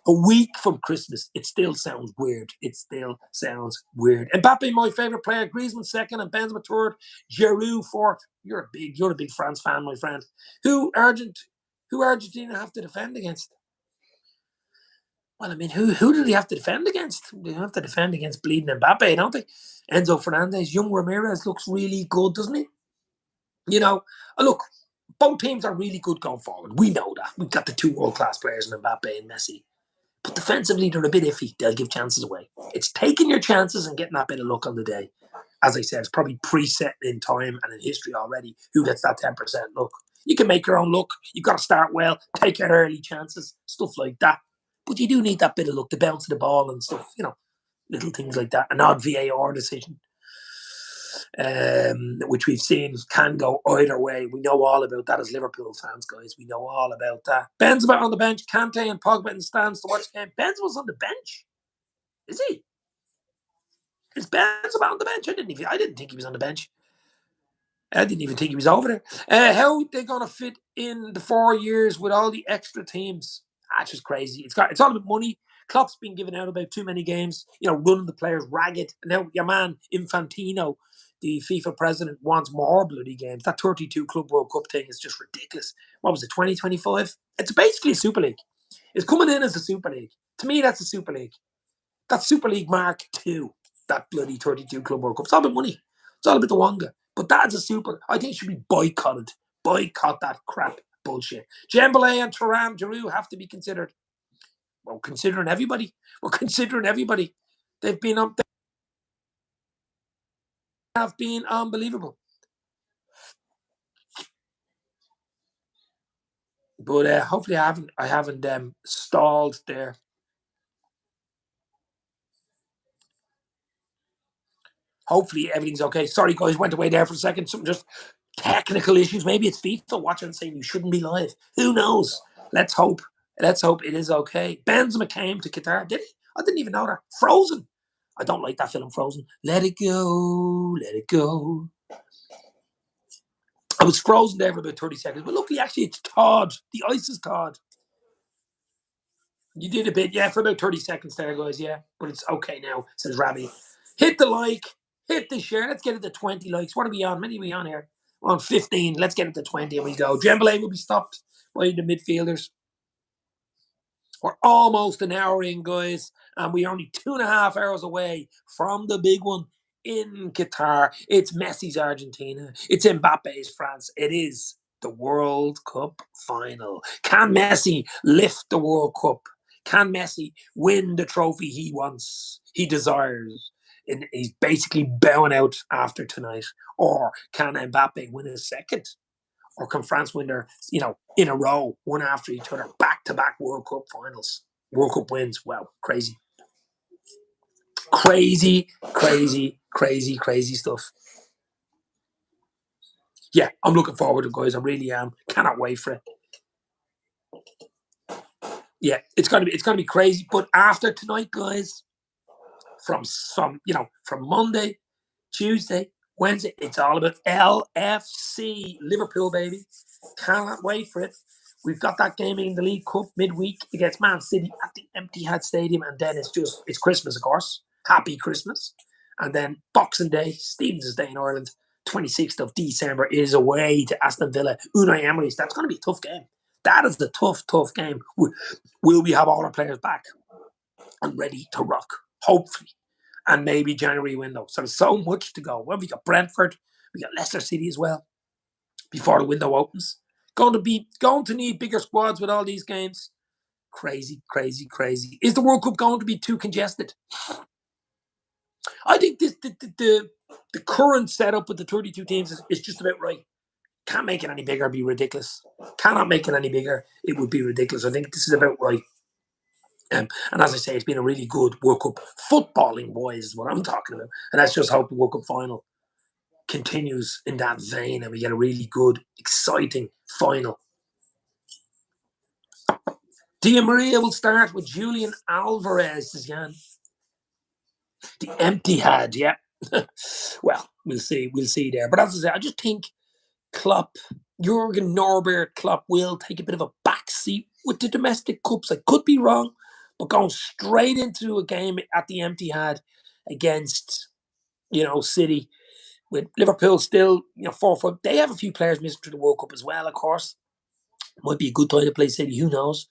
A week from Christmas, it still sounds weird. It still sounds weird. Mbappe, my favorite player. Griezmann second, and Benzema third. Giroud fourth. You're a big France fan, my friend. Who Argentina have to defend against? Well, I mean, who do they have to defend against? They have to defend against bleeding Mbappe, don't they? Enzo Fernandez, young Ramirez looks really good, doesn't he? Look, both teams are really good going forward. We know that. We've got the 2 world-class players in Mbappe and Messi. But defensively, they're a bit iffy. They'll give chances away. It's taking your chances and getting that bit of luck on the day. As I said, it's probably preset in time and in history already who gets that 10% luck. You can make your own luck. You've got to start well, take your early chances, stuff like that. But you do need that bit of luck, the bounce of the ball and stuff, little things like that. An odd VAR decision, which we've seen can go either way. We know all about that as Liverpool fans, guys. We know all about that. Benzema on the bench, Kante and Pogba in the stands to watch the game. Benzema's on the bench. Is he? Is Benzema on the bench? I didn't think he was on the bench. I didn't even think he was over there. How are they going to fit in the 4 years with all the extra teams? That's just crazy. It's all about money. Klopp's been giving out about too many games, running the players ragged. And now your man, Infantino, the FIFA president, wants more bloody games. That 32 Club World Cup thing is just ridiculous. What was it, 2025? It's basically a Super League. It's coming in as a Super League. To me, that's a Super League. That's Super League Mark II, that bloody 32 Club World Cup. It's all about money. It's all about the Wonga. But that's a super. I think it should be boycotted. Boycott that crap bullshit. Dembele and Thuram, Giroud have to be considered. Well, considering everybody. We're considering everybody. They have been unbelievable. But hopefully I haven't stalled there. Hopefully everything's okay. Sorry guys, went away there for a second. Something just technical issues. Maybe it's FIFA watching and saying you shouldn't be live. Who knows? Let's hope. Let's hope it is okay. Benzema came to Qatar. Did he? I didn't even know that. Frozen. I don't like that film, Frozen. Let it go. Let it go. I was frozen there for about 30 seconds. But luckily, actually, it's thawed. The ice is thawed. You did a bit, yeah, for about 30 seconds there, guys, yeah. But it's okay now, says Rabbi. Hit the like. Hit the share. Let's get it to 20 likes. What are we on? Many are we on here? We're on 15. Let's get it to 20 and we go. Dembele will be stopped by the midfielders. We're almost an hour in, guys, and we're only 2.5 hours away from the big one in Qatar. It's Messi's Argentina. It's Mbappe's France. It is the World Cup final. Can Messi lift the World Cup? Can Messi win the trophy he wants, he desires? And he's basically bowing out after tonight. Or can Mbappe win a second? Or can France win their, in a row, one after each other, back-to-back World Cup finals, World Cup wins? Wow, crazy. Crazy, crazy, crazy, crazy stuff. Yeah, I'm looking forward to it, guys. I really am. Cannot wait for it. Yeah, it's gonna be crazy. But after tonight, guys, from Monday, Tuesday, Wednesday, it's all about LFC Liverpool, baby. Cannot wait for it. We've got that game in the League Cup midweek against Man City at the Etihad Stadium, and then it's Christmas, of course. Happy Christmas. And then Boxing Day, Stevenson's Day in Ireland, 26th of December, is away to Aston Villa. Unai Emery's. That's going to be a tough game. That is the tough game. Will we have all our players back and ready to rock? Hopefully. And maybe January window. So there's so much to go. Well, we got Brentford. We got Leicester City as well before the window opens. Going to need bigger squads with all these games. Crazy. Is the World Cup going to be too congested? I think the current setup with the 32 teams is just about right. Can't make it any bigger, it'd be ridiculous. Cannot make it any bigger, it would be ridiculous. I think this is about right. And as I say, it's been a really good World Cup footballing, boys, is what I'm talking about. And let's just hope the World Cup final continues in that vein and we get a really good, exciting final. Di Maria will start with Julian Alvarez, says Jan. The empty head, yeah. Well, we'll see there. But as I say, I just think Klopp, Jurgen Norbert Klopp will take a bit of a backseat with the domestic cups. I could be wrong, but going straight into a game at the Etihad against, City, with Liverpool still, 4-4. They have a few players missing to the World Cup as well, of course. Might be a good time to play City, who knows?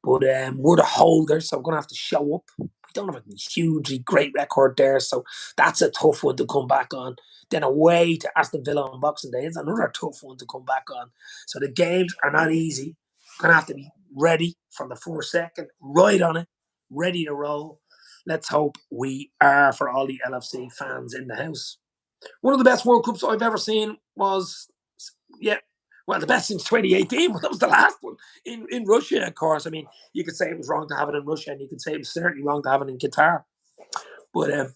But we're the holders, so we're going to have to show up. We don't have a hugely great record there, so that's a tough one to come back on. Then away to Aston Villa on Boxing Day is another tough one to come back on. So the games are not easy. We're going to have to be ready from the first second, right on it, ready to roll. Let's hope we are for all the LFC fans in the house. One of the best World Cups I've ever seen was, the best since 2018. That was the last one in Russia, of course. I mean, you could say it was wrong to have it in Russia, and you could say it was certainly wrong to have it in Qatar. But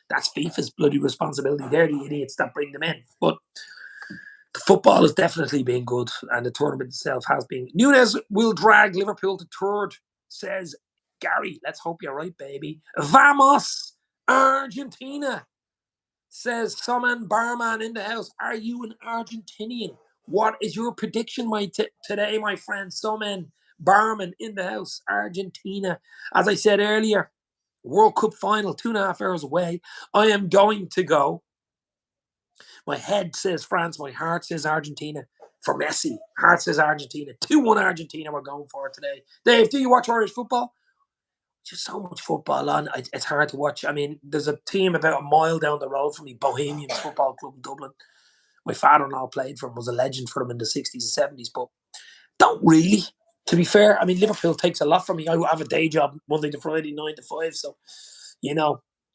that's FIFA's bloody responsibility. They're the idiots that bring them in. But the football has definitely been good, and the tournament itself has been. Nunes will drag Liverpool to third, says Gary. Let's hope you're right, baby. Vamos, Argentina, says Soman Barman in the house. Are you an Argentinian? What is your prediction today, my friend? Soman Barman in the house. Argentina. As I said earlier, World Cup final, 2.5 hours away. I am going to go. My head says France. My heart says Argentina. For Messi. Heart says Argentina. 2-1 Argentina we're going for today. Dave, do you watch Irish football? Just so much football on. It's hard to watch. I mean, there's a team about a mile down the road from me, Bohemians Football Club in Dublin. My father-in-law played for him, was a legend for them in the 60s and 70s, but don't really, to be fair. I mean, Liverpool takes a lot from me. I have a day job Monday to Friday, 9 to 5, so,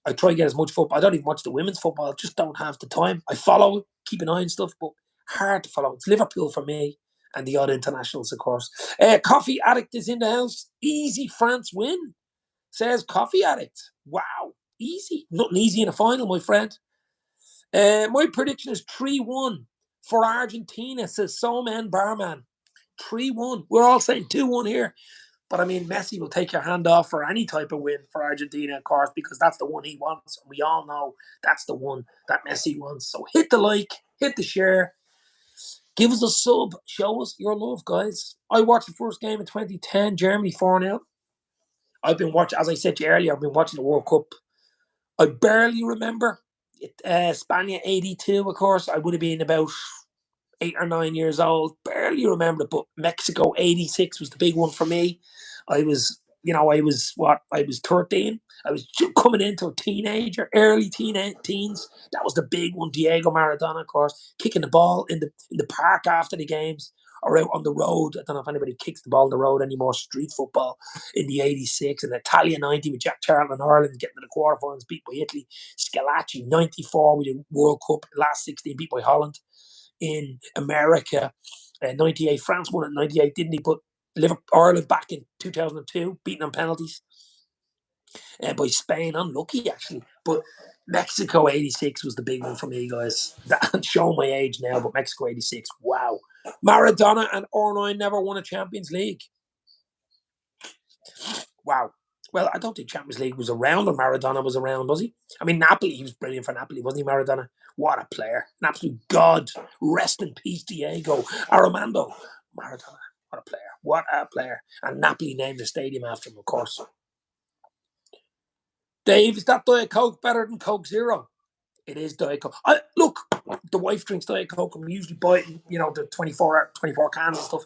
I try to get as much football. I don't even watch the women's football. I just don't have the time. I follow it, keep an eye on stuff, but hard to follow. It's Liverpool for me and the odd internationals, of course. Coffee Addict is in the house. Easy France win, says Coffee Addict. Wow, easy. Nothing easy in a final, my friend. My prediction is 3-1 for Argentina, says Soman Barman. 3-1. We're all saying 2-1 here. But I mean, Messi will take your hand off for any type of win for Argentina, of course, because that's the one he wants. And we all know that's the one that Messi wants. So hit the like, hit the share, give us a sub, show us your love, guys. I watched the first game in 2010, Germany 4-0. I've been watching, as I said to you earlier, I've been watching the World Cup. I barely remember Spania 82, of course. I would have been about 8 or 9 years old. Barely remember it, but Mexico 86 was the big one for me. I was 13. I was coming into a teenager, early teens. That was the big one. Diego Maradona, of course, kicking the ball in the park after the games or out on the road. I don't know if anybody kicks the ball on the road anymore. Street football in the 86 and Italia 90 with Jack Charlton, Ireland getting to the quarterfinals, beat by Italy. Scalacci 94 with the World Cup, last 16 beat by Holland. In America, 98, France won at 98, didn't he? But Ireland back in 2002, beaten on penalties by Spain. Unlucky, actually. But Mexico 86 was the big one for me, guys. I'm showing my age now, but Mexico 86, wow. Maradona and R9 never won a Champions League. Wow. Well, I don't think Champions League was around when Maradona was around, was he? I mean, Napoli, he was brilliant for Napoli, wasn't he, Maradona? What a player. An absolute god. Rest in peace, Diego Armando Maradona. What a player. What a player. And Napoli named the stadium after him, of course. Dave, is that Diet Coke better than Coke Zero? It is Diet Coke. Look, the wife drinks Diet Coke, and we usually buy it, the 24 cans and stuff.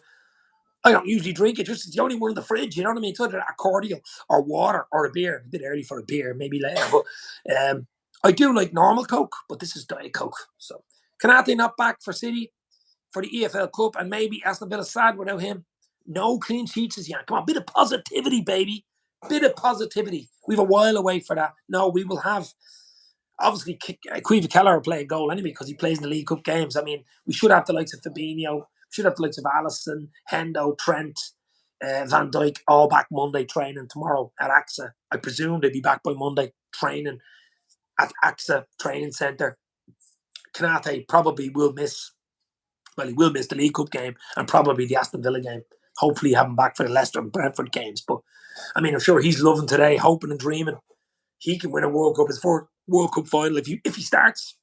I don't usually drink it. Just it's the only one in the fridge. You know what I mean? It's either a cordial or water or a beer. A bit early for a beer, maybe later. But I do like normal Coke, but this is Diet Coke. So Canate not back for City for the EFL Cup, and maybe Aston Villa sad without him. No clean sheets as yet. Come on, bit of positivity, baby. Bit of positivity. We've a while away for that. No, we will have. Obviously, Caoimhe Keller will play a goal anyway because he plays in the League Cup games. I mean, we should have the likes of Fabinho, should have the likes of Alisson, Hendo, Trent, Van Dijk, all back Monday training tomorrow at AXA. I presume they'll be back by Monday training at AXA Training Centre. Canate probably will miss. Well, he will miss the League Cup game and probably the Aston Villa game. Hopefully, have him back for the Leicester and Brentford games. But I mean, I'm sure he's loving today, hoping and dreaming he can win a World Cup. His fourth World Cup final if he starts.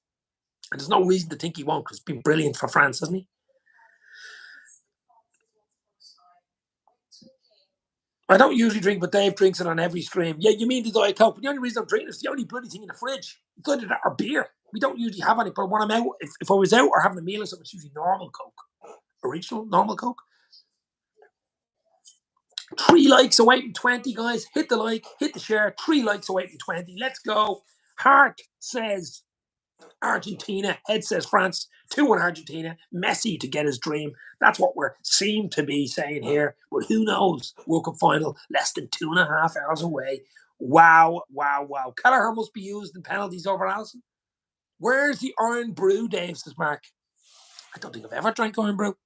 And there's no reason to think he won't because he's been brilliant for France, hasn't he? I don't usually drink, but Dave drinks it on every stream. Yeah, you mean the Diet Coke? But the only reason I'm drinking it is the only bloody thing in the fridge. It's either that or beer. We don't usually have any, but when I'm out, if I was out or having a meal or something, it's usually normal Coke. Original, normal Coke. 3 likes away from 20, guys. Hit the like, hit the share. 3 likes away from 20. Let's go. Heart says Argentina. Head says France. 2-1 Argentina. Messi to get his dream. That's what we're seem to be saying here. But who knows? World Cup final less than 2.5 hours away. Wow, wow, wow. Kelleher must be used in penalties over Alisson. Where's the iron brew, Dave, says Mark. I don't think I've ever drank iron brew.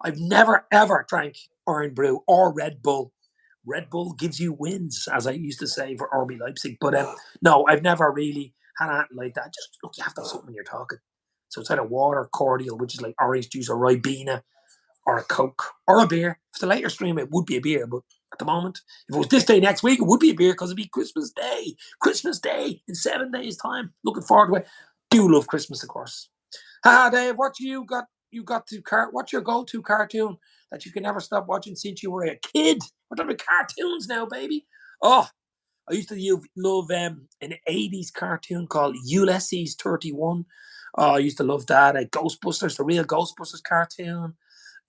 I've never, ever drank iron brew or Red Bull. Red Bull gives you wins, as I used to say for RB Leipzig. But no, I've never really had anything like that. Just look, you have to have something when you're talking. So it's either water, cordial, which is like orange juice or Ribena, or a Coke, or a beer. If it's a later stream, it would be a beer. But at the moment, if it was this day next week, it would be a beer because it'd be Christmas Day. Christmas Day in 7 days' time. Looking forward to it. Do love Christmas, of course. Ha, Dave, what you got? What's your go-to cartoon that you can never stop watching since you were a kid? We're talking about cartoons now, baby. Oh, I used to love an 80s cartoon called Ulysses 31. Oh, I used to love that. Ghostbusters, the real Ghostbusters cartoon.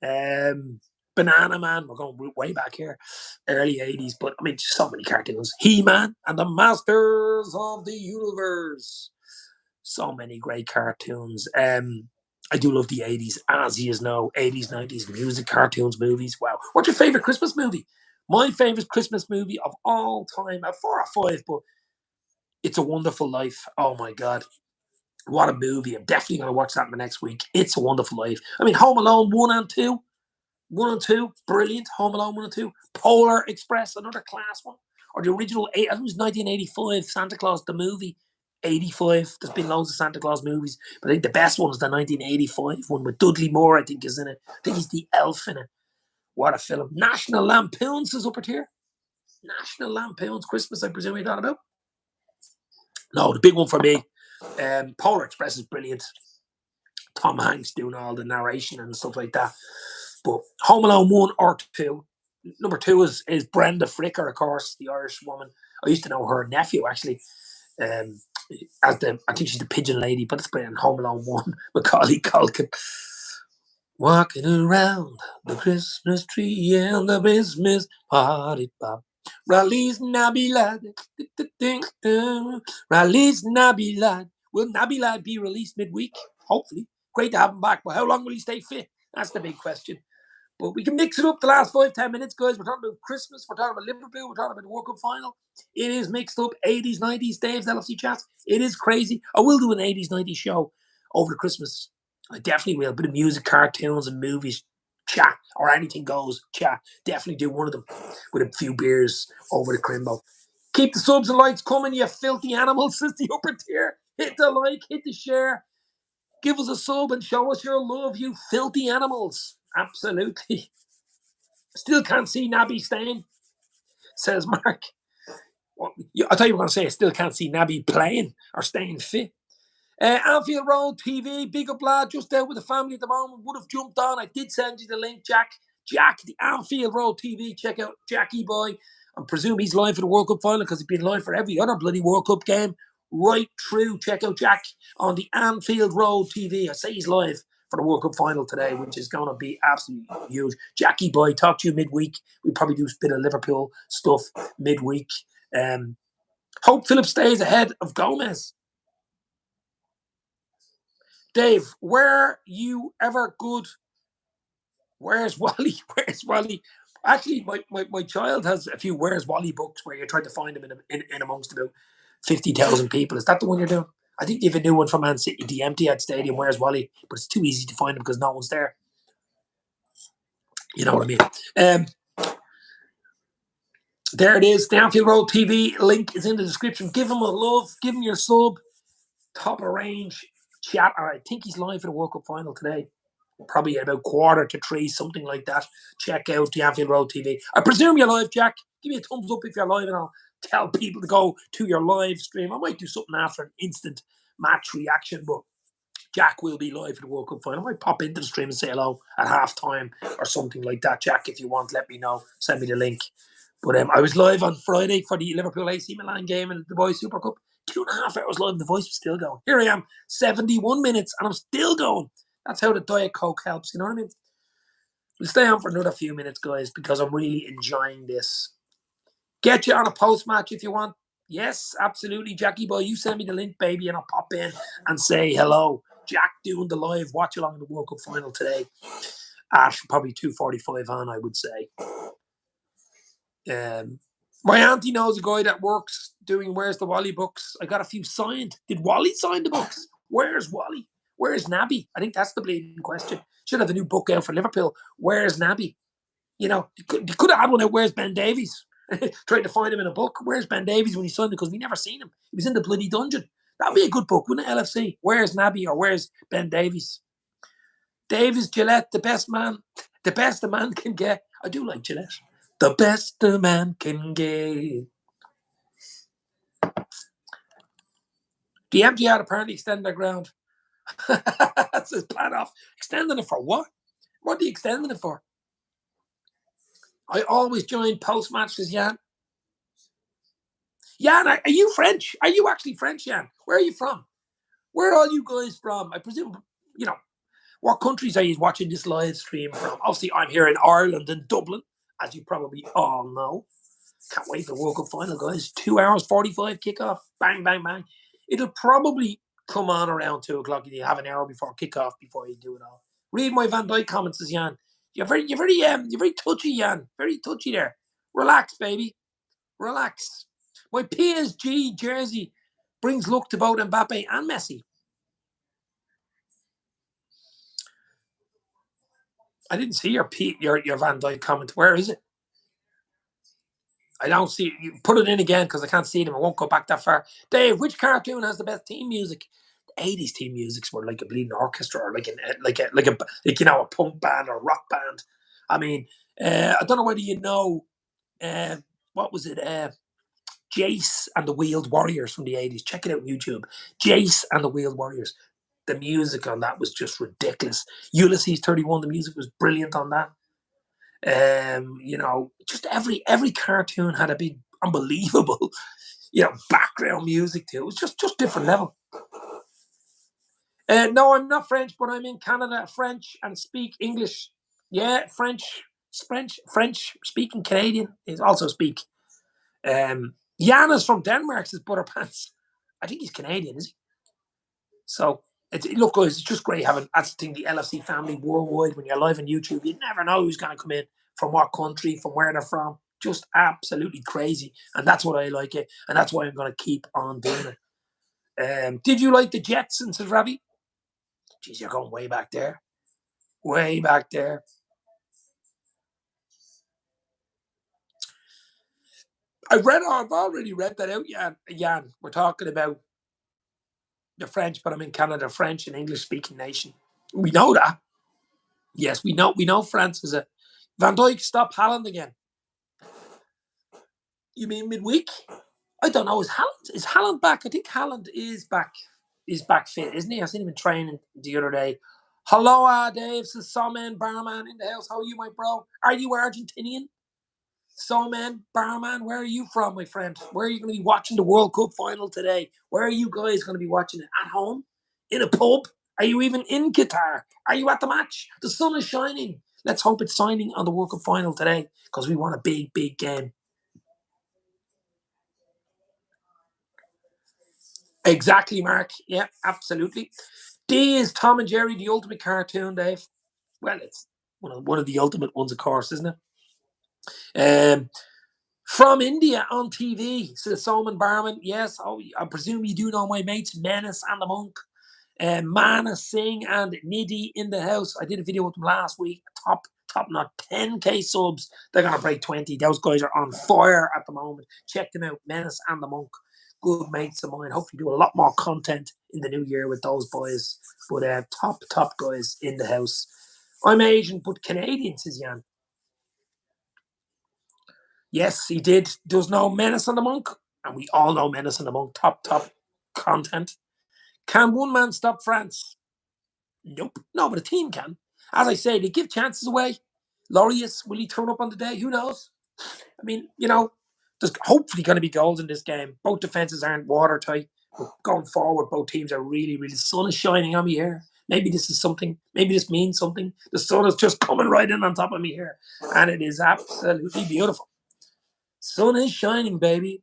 Banana Man, we're going way back here, early 80s, but I mean, just so many cartoons. He-Man and the Masters of the Universe. So many great cartoons. I do love the 80s, as you know, 80s, 90s, music, cartoons, movies. Wow. What's your favorite Christmas movie? My favorite Christmas movie of all time, 4 or 5, but It's a Wonderful Life. Oh my God. What a movie. I'm definitely going to watch that in the next week. It's a Wonderful Life. I mean, Home Alone 1 and 2. 1 and 2, brilliant. Home Alone 1 and 2. Polar Express, another class one. Or the original, I think it was 1985, Santa Claus, the movie. 85. There's been loads of Santa Claus movies, but I think the best one is the 1985 one with Dudley Moore, I think, is in it. I think he's the elf in it. What a film. National Lampoons is up at here. National Lampoons Christmas, I presume you're talking about. No, the big one for me. Polar Express is brilliant. Tom Hanks doing all the narration and stuff like that. But Home Alone 1 or 2. Number 2 is Brenda Fricker, of course, the Irish woman. I used to know her nephew, actually. Um, I think she's the pigeon lady, but it's been Home Alone 1, Macaulay Culkin. Walking around the Christmas tree and the Christmas party pop. Release Nabilad. Release Nabilad. Will Nabilad be released midweek? Hopefully. Great to have him back, but how long will he stay fit? That's the big question. But we can mix it up the last 5-10 minutes, guys. We're talking about Christmas. We're talking about Liverpool. We're talking about the World Cup final. It is mixed up. 80s, 90s, Dave's LFC chats. It is crazy. I will do an 80s, 90s show over the Christmas. I definitely will. A bit of music, cartoons, and movies. Chat. Or anything goes. Chat. Definitely do one of them with a few beers over the Crimbo. Keep the subs and likes coming, you filthy animals, says the upper tier. Hit the like, hit the share. Give us a sub and show us your love, you filthy animals. Absolutely. Still can't see Naby staying, says Mark. Well, I thought you were going to say I still can't see Naby playing or staying fit. Anfield Road TV, big up lad, just out with the family at the moment. Would have jumped on. I did send you the link, Jack. Jack, the Anfield Road TV. Check out Jackie Boy. I presume he's live for the World Cup final because he's been live for every other bloody World Cup game right through. Check out Jack on the Anfield Road TV. I say he's live for the World Cup final today, which is going to be absolutely huge. Jackie Boy, talk to you midweek. We probably do a bit of Liverpool stuff midweek. Hope Phillips stays ahead of Gomez. Dave, were you ever good? Where's Wally? Where's Wally? Actually, my child has a few Where's Wally books where you're trying to find them in amongst about 50,000 people. Is that the one you're doing? I think they have a new one from Man City, the Etihad Stadium. Where's Wally? But it's too easy to find them because no one's there. You know what I mean? There it is. The Anfield Road TV link is in the description. Give him a love. Give him your sub. Top of range chat. I think he's live for the World Cup final today. Probably at about 2:45, something like that. Check out the Anfield Road TV. I presume you're live, Jack. Give me a thumbs up if you're live and I'll tell people to go to your live stream. I might do something after an instant match reaction, but Jack will be live for the World Cup final. I might pop into the stream and say hello at halftime or something like that. Jack, if you want, let me know. Send me the link. But I was live on Friday for the Liverpool AC Milan game in the Boys Super Cup. 2.5 hours live, the voice was still going. Here I am, 71 minutes, and I'm still going. That's how the Diet Coke helps, you know what I mean? We'll stay on for another few minutes, guys, because I'm really enjoying this. Get you on a post-match if you want. Yes, absolutely. Jackie Boy, you send me the link, baby, and I'll pop in and say hello. Jack doing the live watch along in the World Cup final today at probably 2:45 on, I would say. My auntie knows a guy that works doing Where's the Wally books. I got a few signed. Did Wally sign the books? Where's Wally? Where's Nabby? I think that's the bleeding question. Should have a new book out for Liverpool. Where's Nabby? You know, you could have had one out. Where's Ben Davies? Tried to find him in a book. Where's Ben Davies when he signed it? Because we never seen him. He was in the bloody dungeon. That'd be a good book, wouldn't it, LFC? Where's Nabby or where's Ben Davies? Davies, Gillette, the best man. The best a man can get. I do like Gillette. The best a man can get. The MTR apparently extended their ground. That's his plan off. Extending it for what? What are you extending it for? I always join post matches, Jan. Jan, are you French? Are you actually French, Jan? Where are you from? Where are all you guys from? I presume, what countries are you watching this live stream from? Obviously, I'm here in Ireland and Dublin, as you probably all know. Can't wait for the World Cup final, guys. 2 hours 45 kickoff. Bang, bang, bang. It'll probably come on around 2 o'clock. You have an hour before kickoff before you do it all. Read my Van Dijk comments, says Jan. You're very touchy, Jan. Very touchy there. Relax, baby. Relax. My PSG jersey brings luck to both Mbappe and Messi. I didn't see your Van Dijk comment. Where is it? I don't see it. You put it in again because I can't see them. I won't go back that far. Dave, which cartoon has the best theme music? The 80s theme musics were like a bleeding orchestra or like a punk band or rock band. I mean, I don't know whether you know what was it? Jace and the Wheeled Warriors from the 80s. Check it out on YouTube. Jace and the Wheeled Warriors. The music on that was just ridiculous. Ulysses 31, the music was brilliant on that. Just every cartoon had a big, unbelievable, background music to it. It was just different level. No, I'm not French, but I'm in Canada, French, and speak English. Yeah, French speaking Canadian is also speak. Jan is from Denmark, says Butterpants. I think he's Canadian, is he? So, look, guys, it's just great having that's the thing, the LFC family worldwide. When you're live on YouTube, you never know who's going to come in, from what country, from where they're from. Just absolutely crazy. And that's what I like it. And that's why I'm going to keep on doing it. Did you like the Jetsons, says Ravi? Jeez, you're going way back there. Way back there. I've already read that out, Jan. We're talking about the French, but I'm in Canada, French and English speaking nation. We know that. Yes, we know France is a Van Dijk stop Haaland again. You mean midweek? I don't know. Is Haaland back? I think Haaland is back. Is back fit, isn't he? I seen him in training the other day. Hello, Dave. This is Sawman Barman in the house. How are you, my bro? Are you Argentinian? Sawman Barman, where are you from, my friend? Where are you going to be watching the World Cup final today? Where are you guys going to be watching it? At home? In a pub? Are you even in Qatar? Are you at the match? The sun is shining. Let's hope it's shining on the World Cup final today because we want a big, big game. Exactly, Mark. Yeah, absolutely. D is Tom and Jerry, the ultimate cartoon, Dave. Well, it's one of the ultimate ones, of course, isn't it? From India on TV, says Solomon Barman. Yes, I presume you do know my mates Menace and the Monk. Mana Singh and Nidhi in the house. I did a video with them last week. Top not 10k subs. They're gonna break 20. Those guys are on fire at the moment. Check them out. Menace and the Monk. Good mates of mine. Hopefully do a lot more content in the new year with those boys. But top guys in the house. I'm Asian but Canadian, says Jan. Yes, he did. Does know Menace and the Monk. And we all know Menace and the Monk. Top content. Can one man stop France? Nope. No, but a team can. As I say, they give chances away. Laureus, will he turn up on the day? Who knows? I mean, there's hopefully going to be goals in this game. Both defenses aren't watertight. But going forward, both teams are really, really. The sun is shining on me here. Maybe this is something. Maybe this means something. The sun is just coming right in on top of me here. And it is absolutely beautiful. Sun is shining, baby.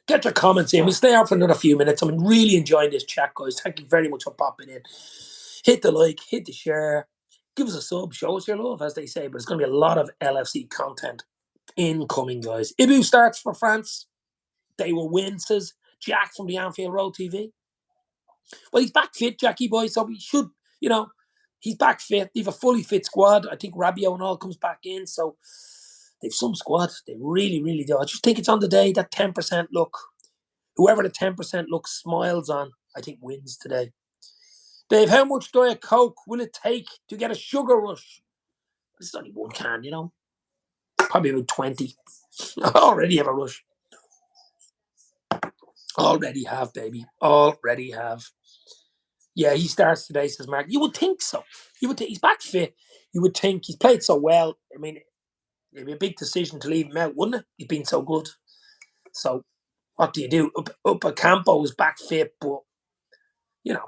Get your comments in. We'll stay out for another few minutes. I'm really enjoying this chat, guys. Thank you very much for popping in. Hit the like, hit the share, give us a sub, show us your love, as they say. But it's going to be a lot of LFC content incoming, guys. Ibu starts for France. They will win, says Jack from the Anfield Road TV. Well, he's back fit, Jackie boy, so we should, he's back fit. They've a fully fit squad. I think Rabiot and all comes back in, so they've some squad. They really, really do. I just think it's on the day, that 10% look. Whoever the 10% look smiles on, I think wins today. Dave, how much Diet Coke will it take to get a sugar rush? This is only one can, Probably about 20. I already have a rush. Already have, baby. Already have. Yeah, he starts today, says Mark. You would think so. You would think he's back fit. You would think he's played so well. I mean, it'd be a big decision to leave him out, wouldn't it? He's been so good. So what do you do? Up a Campo is back fit, but you know.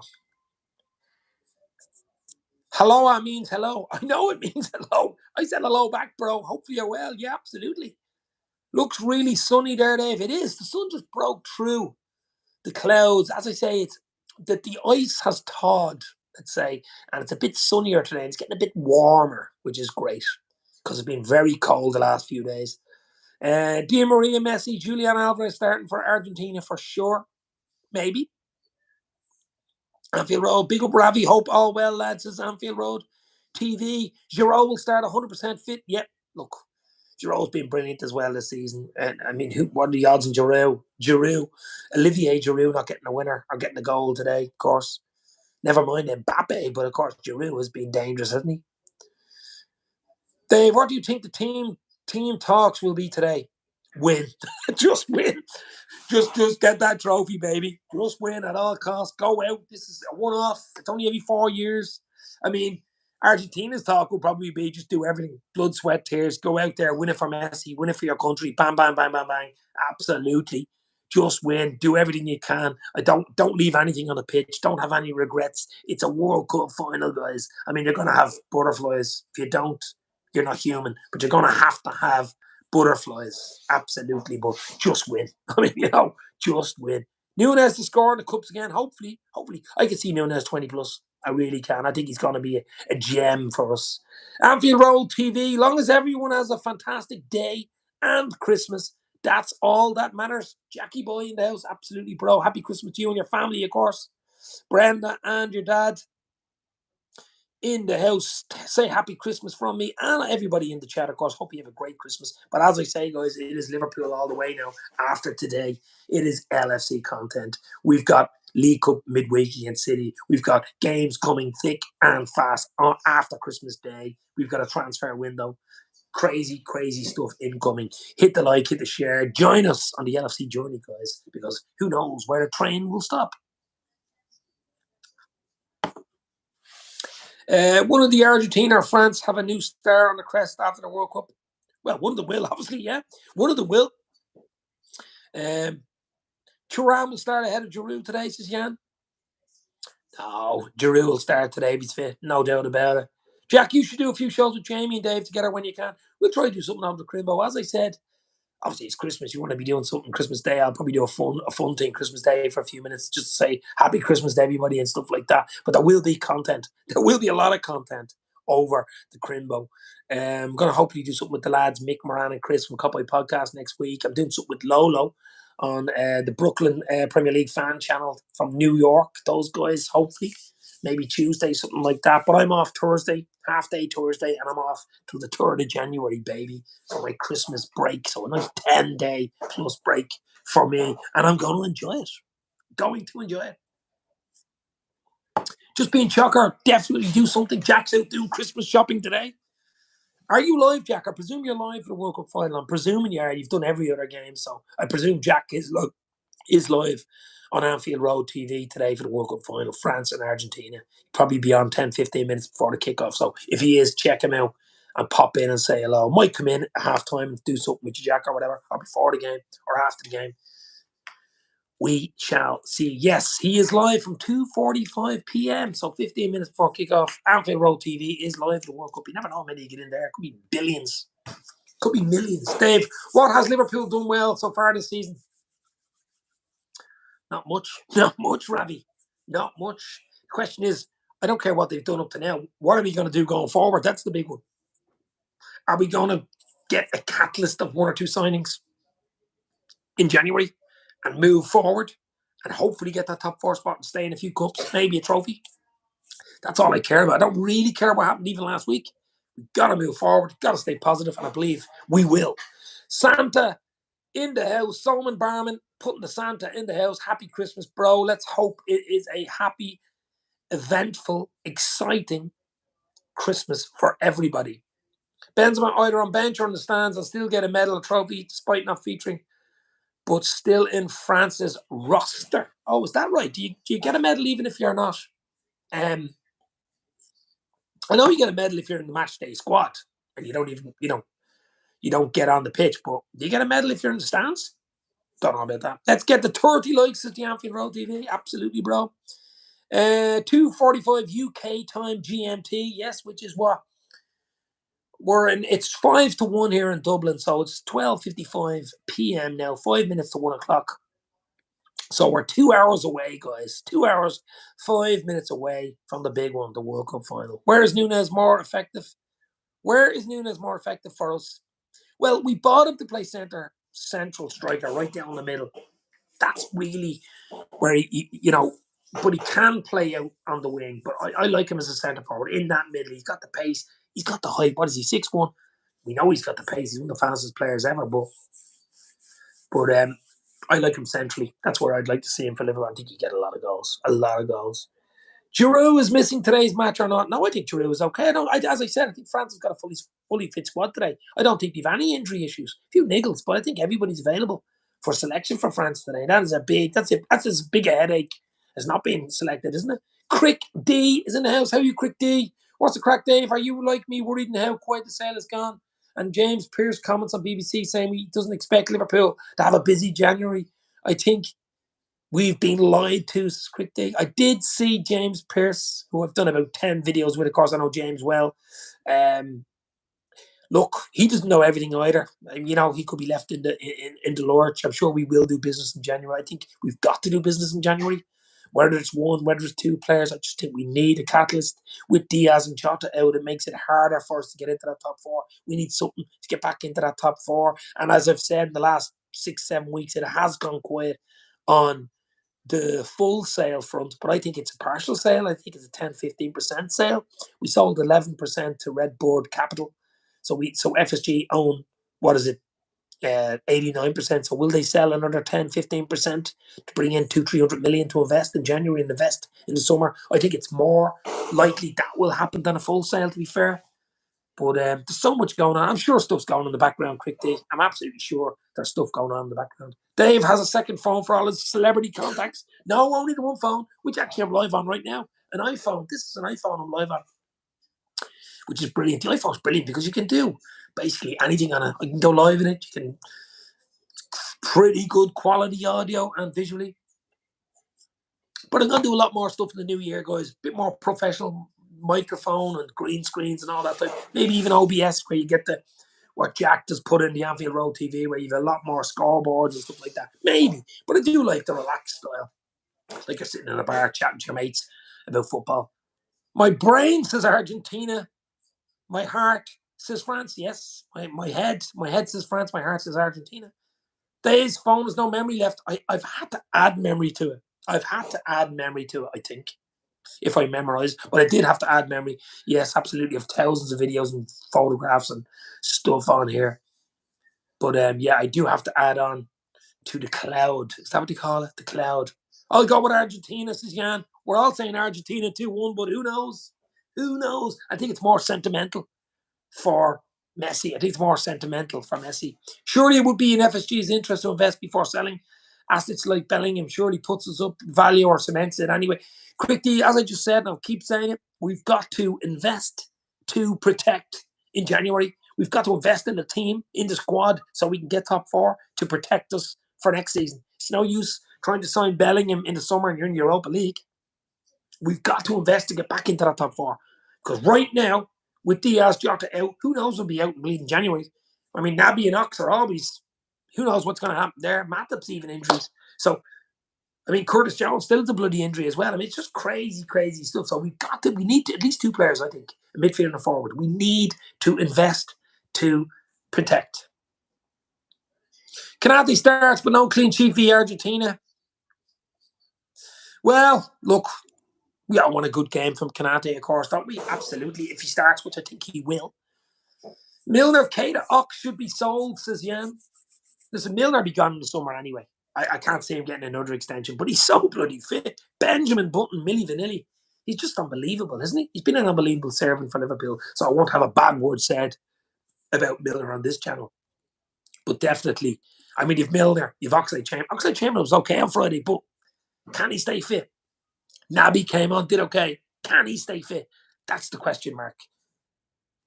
Hello means hello. I know it means hello. I said hello back, bro. Hopefully you're well. Yeah, absolutely. Looks really sunny there, Dave. It is. The sun just broke through the clouds. As I say, it's that the ice has thawed, let's say, and it's a bit sunnier today. It's getting a bit warmer, which is great because it's been very cold the last few days. Di Maria, Messi, Julian Alvarez starting for Argentina for sure. Maybe. Anfield Road. Big up Ravi. Hope all well, lads, says Anfield Road. TV. Giroud will start 100% fit. Yep. Look, Giroud's been brilliant as well this season. And I mean, what are the odds in Giroud? Olivier Giroud not getting a winner or getting a goal today, of course. Never mind Mbappe, but of course Giroud has been dangerous, hasn't he? Dave, what do you think the team talks will be today? Win. Just win. Just get that trophy, baby. Just win at all costs. Go out. This is a one-off. It's only every 4 years. I mean, Argentina's talk will probably be just do everything. Blood, sweat, tears. Go out there, win it for Messi, win it for your country. Bam, bam, bam, bam, bang. Absolutely. Just win. Do everything you can. I don't leave anything on the pitch. Don't have any regrets. It's a World Cup final, guys. I mean, you're gonna have butterflies. If you don't, you're not human. But you're gonna have to have butterflies, absolutely, but just win. I mean, just win. Nunes to score in the cups again. Hopefully, I can see Nunes 20 plus. I really can. I think he's going to be a gem for us. Anfield Road TV. Long as everyone has a fantastic day and Christmas, that's all that matters. Jackie boy in the house, absolutely, bro. Happy Christmas to you and your family, of course. Brenda and your dad in the house. Say happy Christmas from me and everybody in the chat, of course. Hope you have a great Christmas. But as I say, guys, it is Liverpool all the way now. After today, it is LFC content. We've got League Cup midweek against City. We've got games coming thick and fast after Christmas Day. We've got a transfer window. Crazy, crazy stuff incoming. Hit the like, hit the share. Join us on the LFC journey, guys, because who knows where the train will stop. One of the Argentina or France have a new star on the crest after the World Cup. Well, one of them will, obviously, yeah. One of them will. Thuram will start ahead of Giroud today, says Jan. No, Giroud will start today if he's fit. No doubt about it. Jack, you should do a few shows with Jamie and Dave together when you can. We'll try to do something on the Crimbo. As I said, obviously it's Christmas. You want to be doing something Christmas Day. I'll probably do a fun thing Christmas Day for a few minutes, just to say Happy Christmas to everybody and stuff like that. But there will be content. There will be a lot of content over the Crimbo. I'm going to hopefully do something with the lads, Mick, Moran and Chris from Cupboy Podcast next week. I'm doing something with Lolo on the Brooklyn Premier League fan channel from New York. Those guys, hopefully. Maybe Tuesday, something like that. But I'm off Thursday, half day Thursday, and I'm off till the 3rd of January, baby, for my Christmas break. So a nice 10-day plus break for me. And I'm going to enjoy it. Going to enjoy it. Just being chocker, definitely do something. Jack's out doing Christmas shopping today. Are you live, Jack? I presume you're live for the World Cup final. I'm presuming you are. You've done every other game, so I presume Jack is live on Anfield Road TV today for the World Cup final, France and Argentina. Probably be on 10, 15 minutes before the kickoff. So if he is, check him out and pop in and say hello. Might come in at halftime and do something with you, Jack, or whatever, or before the game or after the game. We shall see. Yes, he is live from 2:45 p.m. So 15 minutes before kickoff. Anfield Road TV is live for the World Cup. You never know how many you get in there. It could be billions. Could be millions. Dave, what has Liverpool done well so far this season? Not much. Not much, Ravi. Not much. The question is, I don't care what they've done up to now. What are we going to do going forward? That's the big one. Are we going to get a catalyst of one or two signings in January and move forward and hopefully get that top 4 spot and stay in a few cups, maybe a trophy? That's all I care about. I don't really care what happened even last week. We've got to move forward. Got to stay positive, and I believe we will. Santa in the house. Solomon Barman putting the Santa in the house. Happy Christmas, bro. Let's hope it is a happy, eventful, exciting Christmas for everybody. Benzema either on bench or in the stands. I'll still get a medal or trophy despite not featuring, but still in France's roster. Oh, is that right? Do you get a medal even if you're not? I know you get a medal if you're in the match day squad and you don't even, you don't get on the pitch, but do you get a medal if you're in the stands? Don't know about that. Let's get the 30 likes at the Anfield Road TV. Absolutely, bro. 2:45 UK time GMT. Yes, which is what we're in. It's 5-1 here in Dublin, so it's 12:55 p.m. now. 5 minutes to 1 o'clock. So we're 2 hours away, guys. 2 hours, 5 minutes away from the big one, the World Cup final. Where is Nunes more effective? Where is Nunes more effective for us? Well, we bought him to play central striker right down the middle. That's really where but he can play out on the wing. But I like him as a centre forward in that middle. He's got the pace. He's got the height. What is he, 6'1"? We know he's got the pace. He's one of the fastest players ever. But I like him centrally. That's where I'd like to see him for Liverpool. I think he get a lot of goals. A lot of goals. Giroud is missing today's match or not? No, I think Giroud is okay. As I said, I think France has got a fully fit squad today. I don't think they've any injury issues. A few niggles, but I think everybody's available for selection for France today. That's as big a headache as not being selected, isn't it? Crick D is in the house. How are you, Crick D? What's the crack, Dave? Are you like me worried in how quiet the sale has gone? And James Pearce comments on BBC saying he doesn't expect Liverpool to have a busy January. I think we've been lied to, Quick Day. I did see James Pearce, who I've done about 10 videos with. Of course, I know James well. Look, he doesn't know everything either. He could be left in the lurch. I'm sure we will do business in January. I think we've got to do business in January. Whether it's one, whether it's two players, I just think we need a catalyst. With Diaz and Jota out, it makes it harder for us to get into that top 4. We need something to get back into that top 4. And as I've said in the last 6-7 weeks, it has gone quiet on the full sale front, but I think it's a partial sale. I think it's a 10-15% sale. We sold 11% to Redbird Capital. So FSG own, what is it, 89%. So will they sell another 10-15% to bring in 200-300 million to invest in January and invest in the summer? I think it's more likely that will happen than a full sale, to be fair. But there's so much going on. I'm sure stuff's going on in the background, Quick Dave. I'm absolutely sure there's stuff going on in the background. Dave has a second phone for all his celebrity contacts. No, only the one phone, which actually I'm live on right now. An iPhone. This is an iPhone I'm live on. which is brilliant. The iPhone's brilliant because you can do basically anything on it. You can go live in it. You can pretty good quality audio and visually. But I'm going to do a lot more stuff in the new year, guys. A bit more professional microphone and green screens and all that type. Maybe even OBS where you get what Jack just put in the Anfield Road TV where you have a lot more scoreboards and stuff like that. Maybe. But I do like the relaxed style. Like you're sitting in a bar chatting to your mates about football. My brain says Argentina. My heart says France. Yes. My head says France. My heart says Argentina. His phone has no memory left. I've had to add memory to it. I think, if I memorize. But I did have to add memory. Yes, absolutely. I have thousands of videos and photographs and stuff on here. But yeah, I do have to add on to the cloud. Is that what they call it? The cloud. I'll go with Argentina, says Jan. We're all saying Argentina 2-1, but who knows? Who knows? I think it's more sentimental for Messi. I think it's more sentimental for Messi. Surely it would be in FSG's interest to invest before selling assets like Bellingham. Surely puts us up value or cements it anyway. Quickly, as I just said, and I'll keep saying it, we've got to invest to protect in January. We've got to invest in the team, in the squad, so we can get top four to protect us for next season. It's no use trying to sign Bellingham in the summer and you're in the Europa League. We've got to invest to get back into that top four. Because right now, with Diaz, Jota out, who knows who'll be out in bleeding January. I mean, Naby and Ox are always, who knows what's going to happen there. Matip's even injuries. So, I mean, Curtis Jones still has a bloody injury as well. I mean, it's just crazy, crazy stuff. So we need to, at least two players, I think, a midfield and a forward. We need to invest to protect. Canate starts, but no clean sheet for Argentina. Well, look, we all want a good game from Canate, of course, don't we? Absolutely. If he starts, which I think he will. Milner, Keita, Ox should be sold, says Jan. Listen, Milner be gone in the summer anyway. I can't see him getting another extension, but he's so bloody fit. Benjamin Button, Milli Vanilli. He's just unbelievable, isn't he? He's been an unbelievable servant for Liverpool, so I won't have a bad word said about Milner on this channel. But definitely, I mean, if Milner, if Oxlade-Chamberlain was okay on Friday, but can he stay fit? Naby came on, did okay. Can he stay fit? That's the question mark.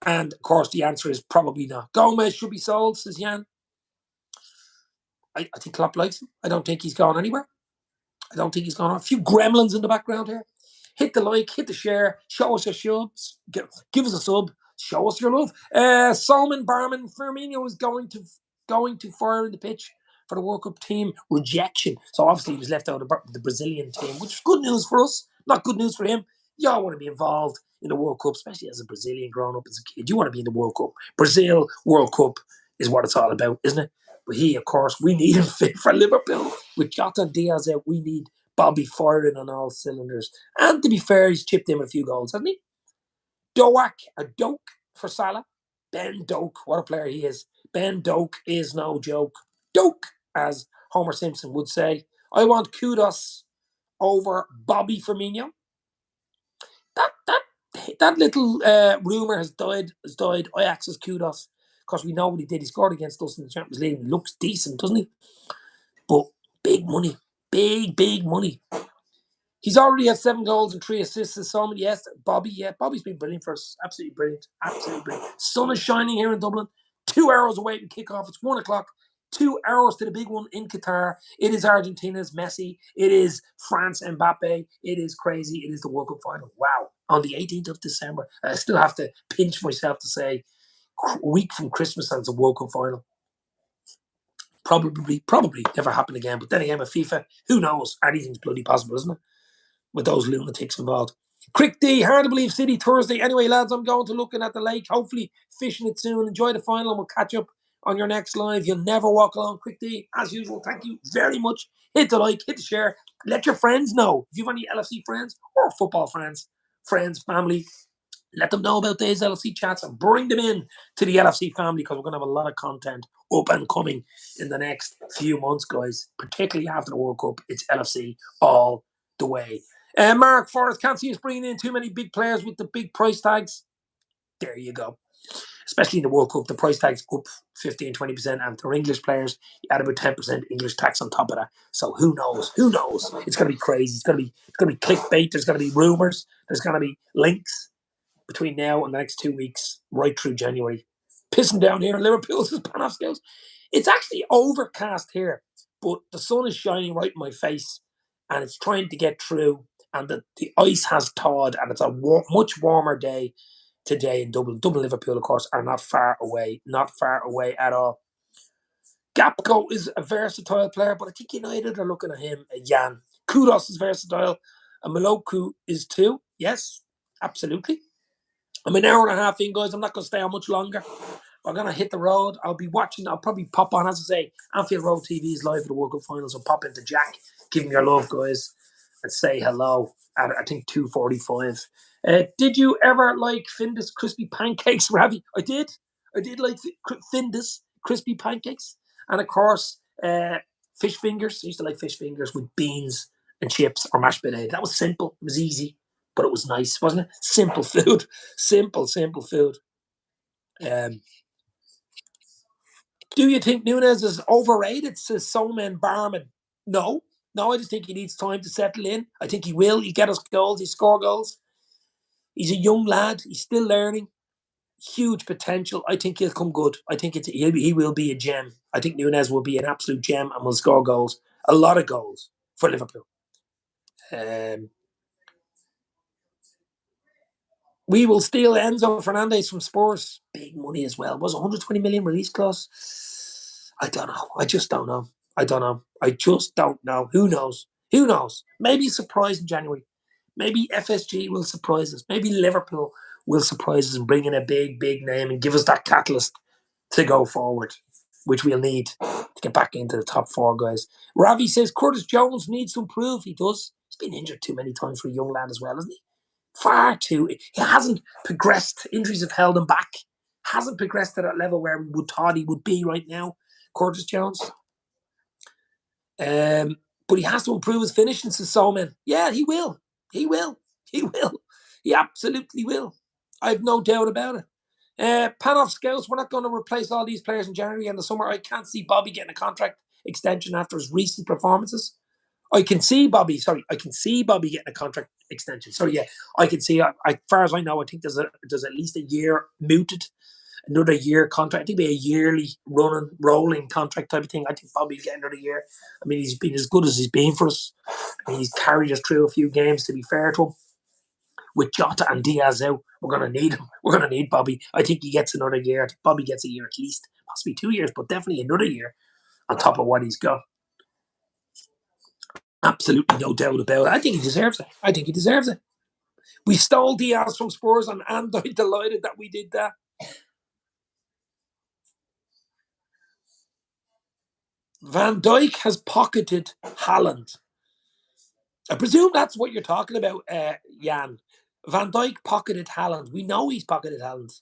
And, of course, the answer is probably not. Gomez should be sold, says Jan. I think Klopp likes him. I don't think he's gone anywhere. I don't think he's gone on. A few gremlins in the background here. Hit the like, hit the share, show us your subs, give us a sub, show us your love. Solomon Barman, Firmino is going to fire in the pitch for the World Cup team. Rejection. So obviously he was left out of the Brazilian team, which is good news for us, not good news for him. Y'all want to be involved in the World Cup, especially as a Brazilian growing up as a kid. You want to be in the World Cup. Brazil World Cup is what it's all about, isn't it? But he, of course, we need him fit for Liverpool. With Jota and Diaz out, we need Bobby firing on all cylinders. And to be fair, he's chipped in a few goals, hasn't he? Doak for Salah. Ben Doak, what a player he is. Ben Doak is no joke. Doak, as Homer Simpson would say. I want kudos over Bobby Firmino. That little rumour has died. Ajax's kudos. Because we know what he did. He scored against us in the Champions League. He looks decent, doesn't he? But big money. Big money. He's already had 7 goals and 3 assists this summer. Yes, Bobby. Yeah, Bobby's been brilliant for us. Absolutely brilliant. Sun is shining here in Dublin. 2 hours away from kickoff. It's 1 o'clock. 2 hours to the big one in Qatar. It is Argentina's Messi. It is France Mbappe. It is crazy. It is the World Cup final. Wow. On the 18th of December. I still have to pinch myself to say a week from Christmas and it's a World Cup final. Probably never happen again. But then again, with FIFA, who knows? Anything's bloody possible, isn't it? With those lunatics involved. Crick D, hard to believe City Thursday. Anyway, lads, I'm going to looking at the lake. Hopefully, fishing it soon. Enjoy the final, and we'll catch up on your next live. You'll never walk alone. Crick D, as usual, thank you very much. Hit the like, hit the share. Let your friends know. If you have any LFC friends or football friends, family, let them know about these LFC chats and bring them in to the LFC family because we're going to have a lot of content up and coming in the next few months, guys. Particularly after the World Cup, it's LFC all the way. Mark Forrest, can't see us bringing in too many big players with the big price tags. There you go. Especially in the World Cup, the price tags up 15-20%, and for English players, you add about 10% English tax on top of that. So who knows? It's going to be crazy. It's going to be clickbait. There's going to be rumors. There's going to be links. between now and the next 2 weeks, right through January. Pissing down here in Liverpool, says Panofsky. It's actually overcast here, but the sun is shining right in my face, and it's trying to get through. And the ice has thawed, and it's a much warmer day today in Dublin. Dublin, Liverpool, of course, are not far away at all. Gapco is a versatile player, but I think United are looking at him. Jan Kudos is versatile, and Maloku is too. Yes, absolutely. I'm an hour and a half in, guys. I'm not going to stay on much longer. I'm going to hit the road. I'll be watching. I'll probably pop on, as I say, Anfield Road TV is live for the World Cup finals. I'll pop into Jack, give him your love, guys, and say hello at, I think, 2:45. Did you ever like Findus crispy pancakes, Ravi? I did. I did like Findus crispy pancakes. And, of course, fish fingers. I used to like fish fingers with beans and chips or mashed potato. That was simple. It was easy, but it was nice, wasn't it? Simple food. Simple food. Um, Do you think Nunes is overrated? Says Solman Barman. No, no, I just think he needs time to settle in. I think he will. He get us goals. He score goals. He's a young lad. He's still learning. Huge potential. I think he'll come good. I think he will be a gem. I think Nunes will be an absolute gem and will score goals. A lot of goals for Liverpool. Um, we will steal Enzo Fernandez from Spurs. Big money as well. Was 120 million release clause? I don't know. I just don't know. I don't know. I just don't know. Who knows? Who knows? Maybe a surprise in January. Maybe FSG will surprise us. Maybe Liverpool will surprise us and bring in a big name and give us that catalyst to go forward, which we'll need to get back into the top four, guys. Ravi says Curtis Jones needs to improve. He does. He's been injured too many times for a young lad as well, hasn't he? Far too. He hasn't progressed. Injuries have held him back. Hasn't progressed to that level where we would thought he would be right now, Curtis Jones. But he has to improve his finishing, says Solman. Yeah, he will. He will. He will. He absolutely will. I have no doubt about it. Panoff Scouts, we're not going to replace all these players in January and the summer. I can't see Bobby getting a contract extension after his recent performances. I can see Bobby getting a contract extension. Sorry, yeah, I can see. As far as I know, I think there's at least a year mooted, another year contract. I think it'll be a yearly rolling contract type of thing. I think Bobby will get another year. I mean, he's been as good as he's been for us. I mean, he's carried us through a few games. To be fair to him, with Jota and Diaz out, we're going to need him. We're going to need Bobby. I think he gets another year. I think Bobby gets a year at least, possibly 2 years, but definitely another year on top of what he's got. Absolutely no doubt about it. I think he deserves it. I think he deserves it. We stole Diaz from Spurs, and I'm delighted that we did that. Van Dijk has pocketed Haaland. I presume that's what you're talking about, Jan. Van Dijk pocketed Haaland. We know he's pocketed Haaland.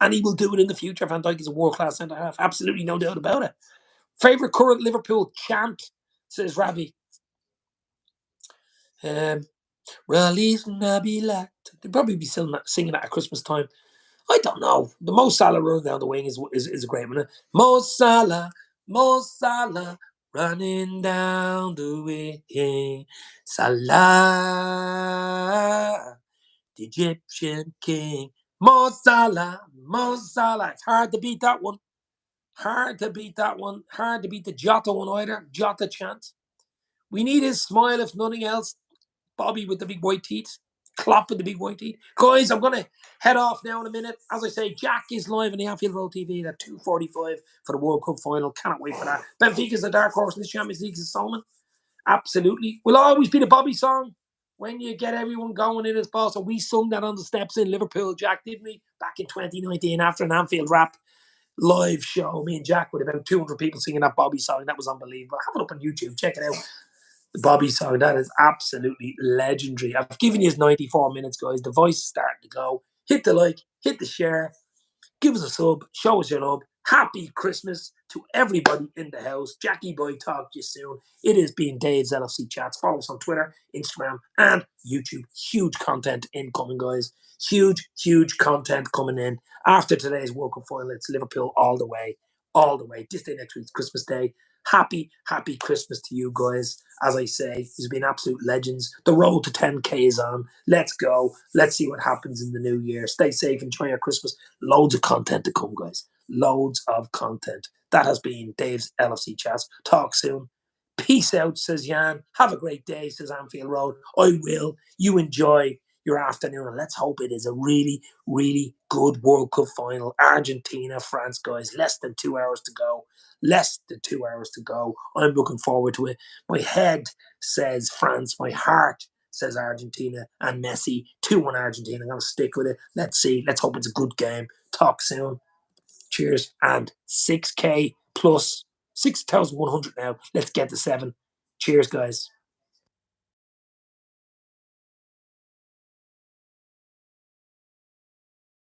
And he will do it in the future. Van Dijk is a world-class centre-half. Absolutely no doubt about it. Favourite current Liverpool chant, says Ravi. Release Nabilat. They'd probably be singing that at Christmas time. I don't know. The Mo Salah run down the wing is a great one. Mo Salah, running down the wing. Salah, the Egyptian king. Mo Salah. It's hard to beat that one. Hard to beat the Jota one either. Jota chant. We need his smile, if nothing else. Bobby with the big white teeth. Klopp with the big white teeth. Guys, I'm going to head off now in a minute. As I say, Jack is live on the Anfield Road TV at 2:45 for the World Cup final. Cannot wait for that. Benfica's a dark horse in the Champions League, says Solomon. Absolutely. Will always be the Bobby song when you get everyone going in his ball. So we sung that on the steps in Liverpool, Jack, didn't we? Back in 2019 after an Anfield rap live show. Me and Jack with about 200 people singing that Bobby song. That was unbelievable. Have it up on YouTube. Check it out. The Bobby song, that is absolutely legendary. I've given you 94 minutes, guys. The voice is starting to go. Hit the like, hit the share, give us a sub, show us your love. Happy Christmas to everybody in the house. Jackie Boy, talk to you soon. It has been Dave's LFC Chats. Follow us on Twitter, Instagram, and YouTube. Huge content incoming, guys. Huge content coming in. After today's World Cup final, it's Liverpool all the way. All the way. This day next week's Christmas Day. Happy Christmas to you guys. As I say, you've been absolute legends. The road to 10K is on. Let's go. Let's see what happens in the new year. Stay safe. Enjoy your Christmas. Loads of content to come, guys. Loads of content. That has been Dave's LFC Chats. Talk soon. Peace out, says Jan. Have a great day, says Anfield Road. I will. You enjoy your afternoon, and let's hope it is a really, really good World Cup final. Argentina, France, guys. Less than 2 hours to go. Less than 2 hours to go. I'm looking forward to it. My head says France. My heart says Argentina and Messi. 2-1 Argentina. I'm going to stick with it. Let's see. Let's hope it's a good game. Talk soon. Cheers. And 6K plus 6,100 now. Let's get to 7. Cheers, guys.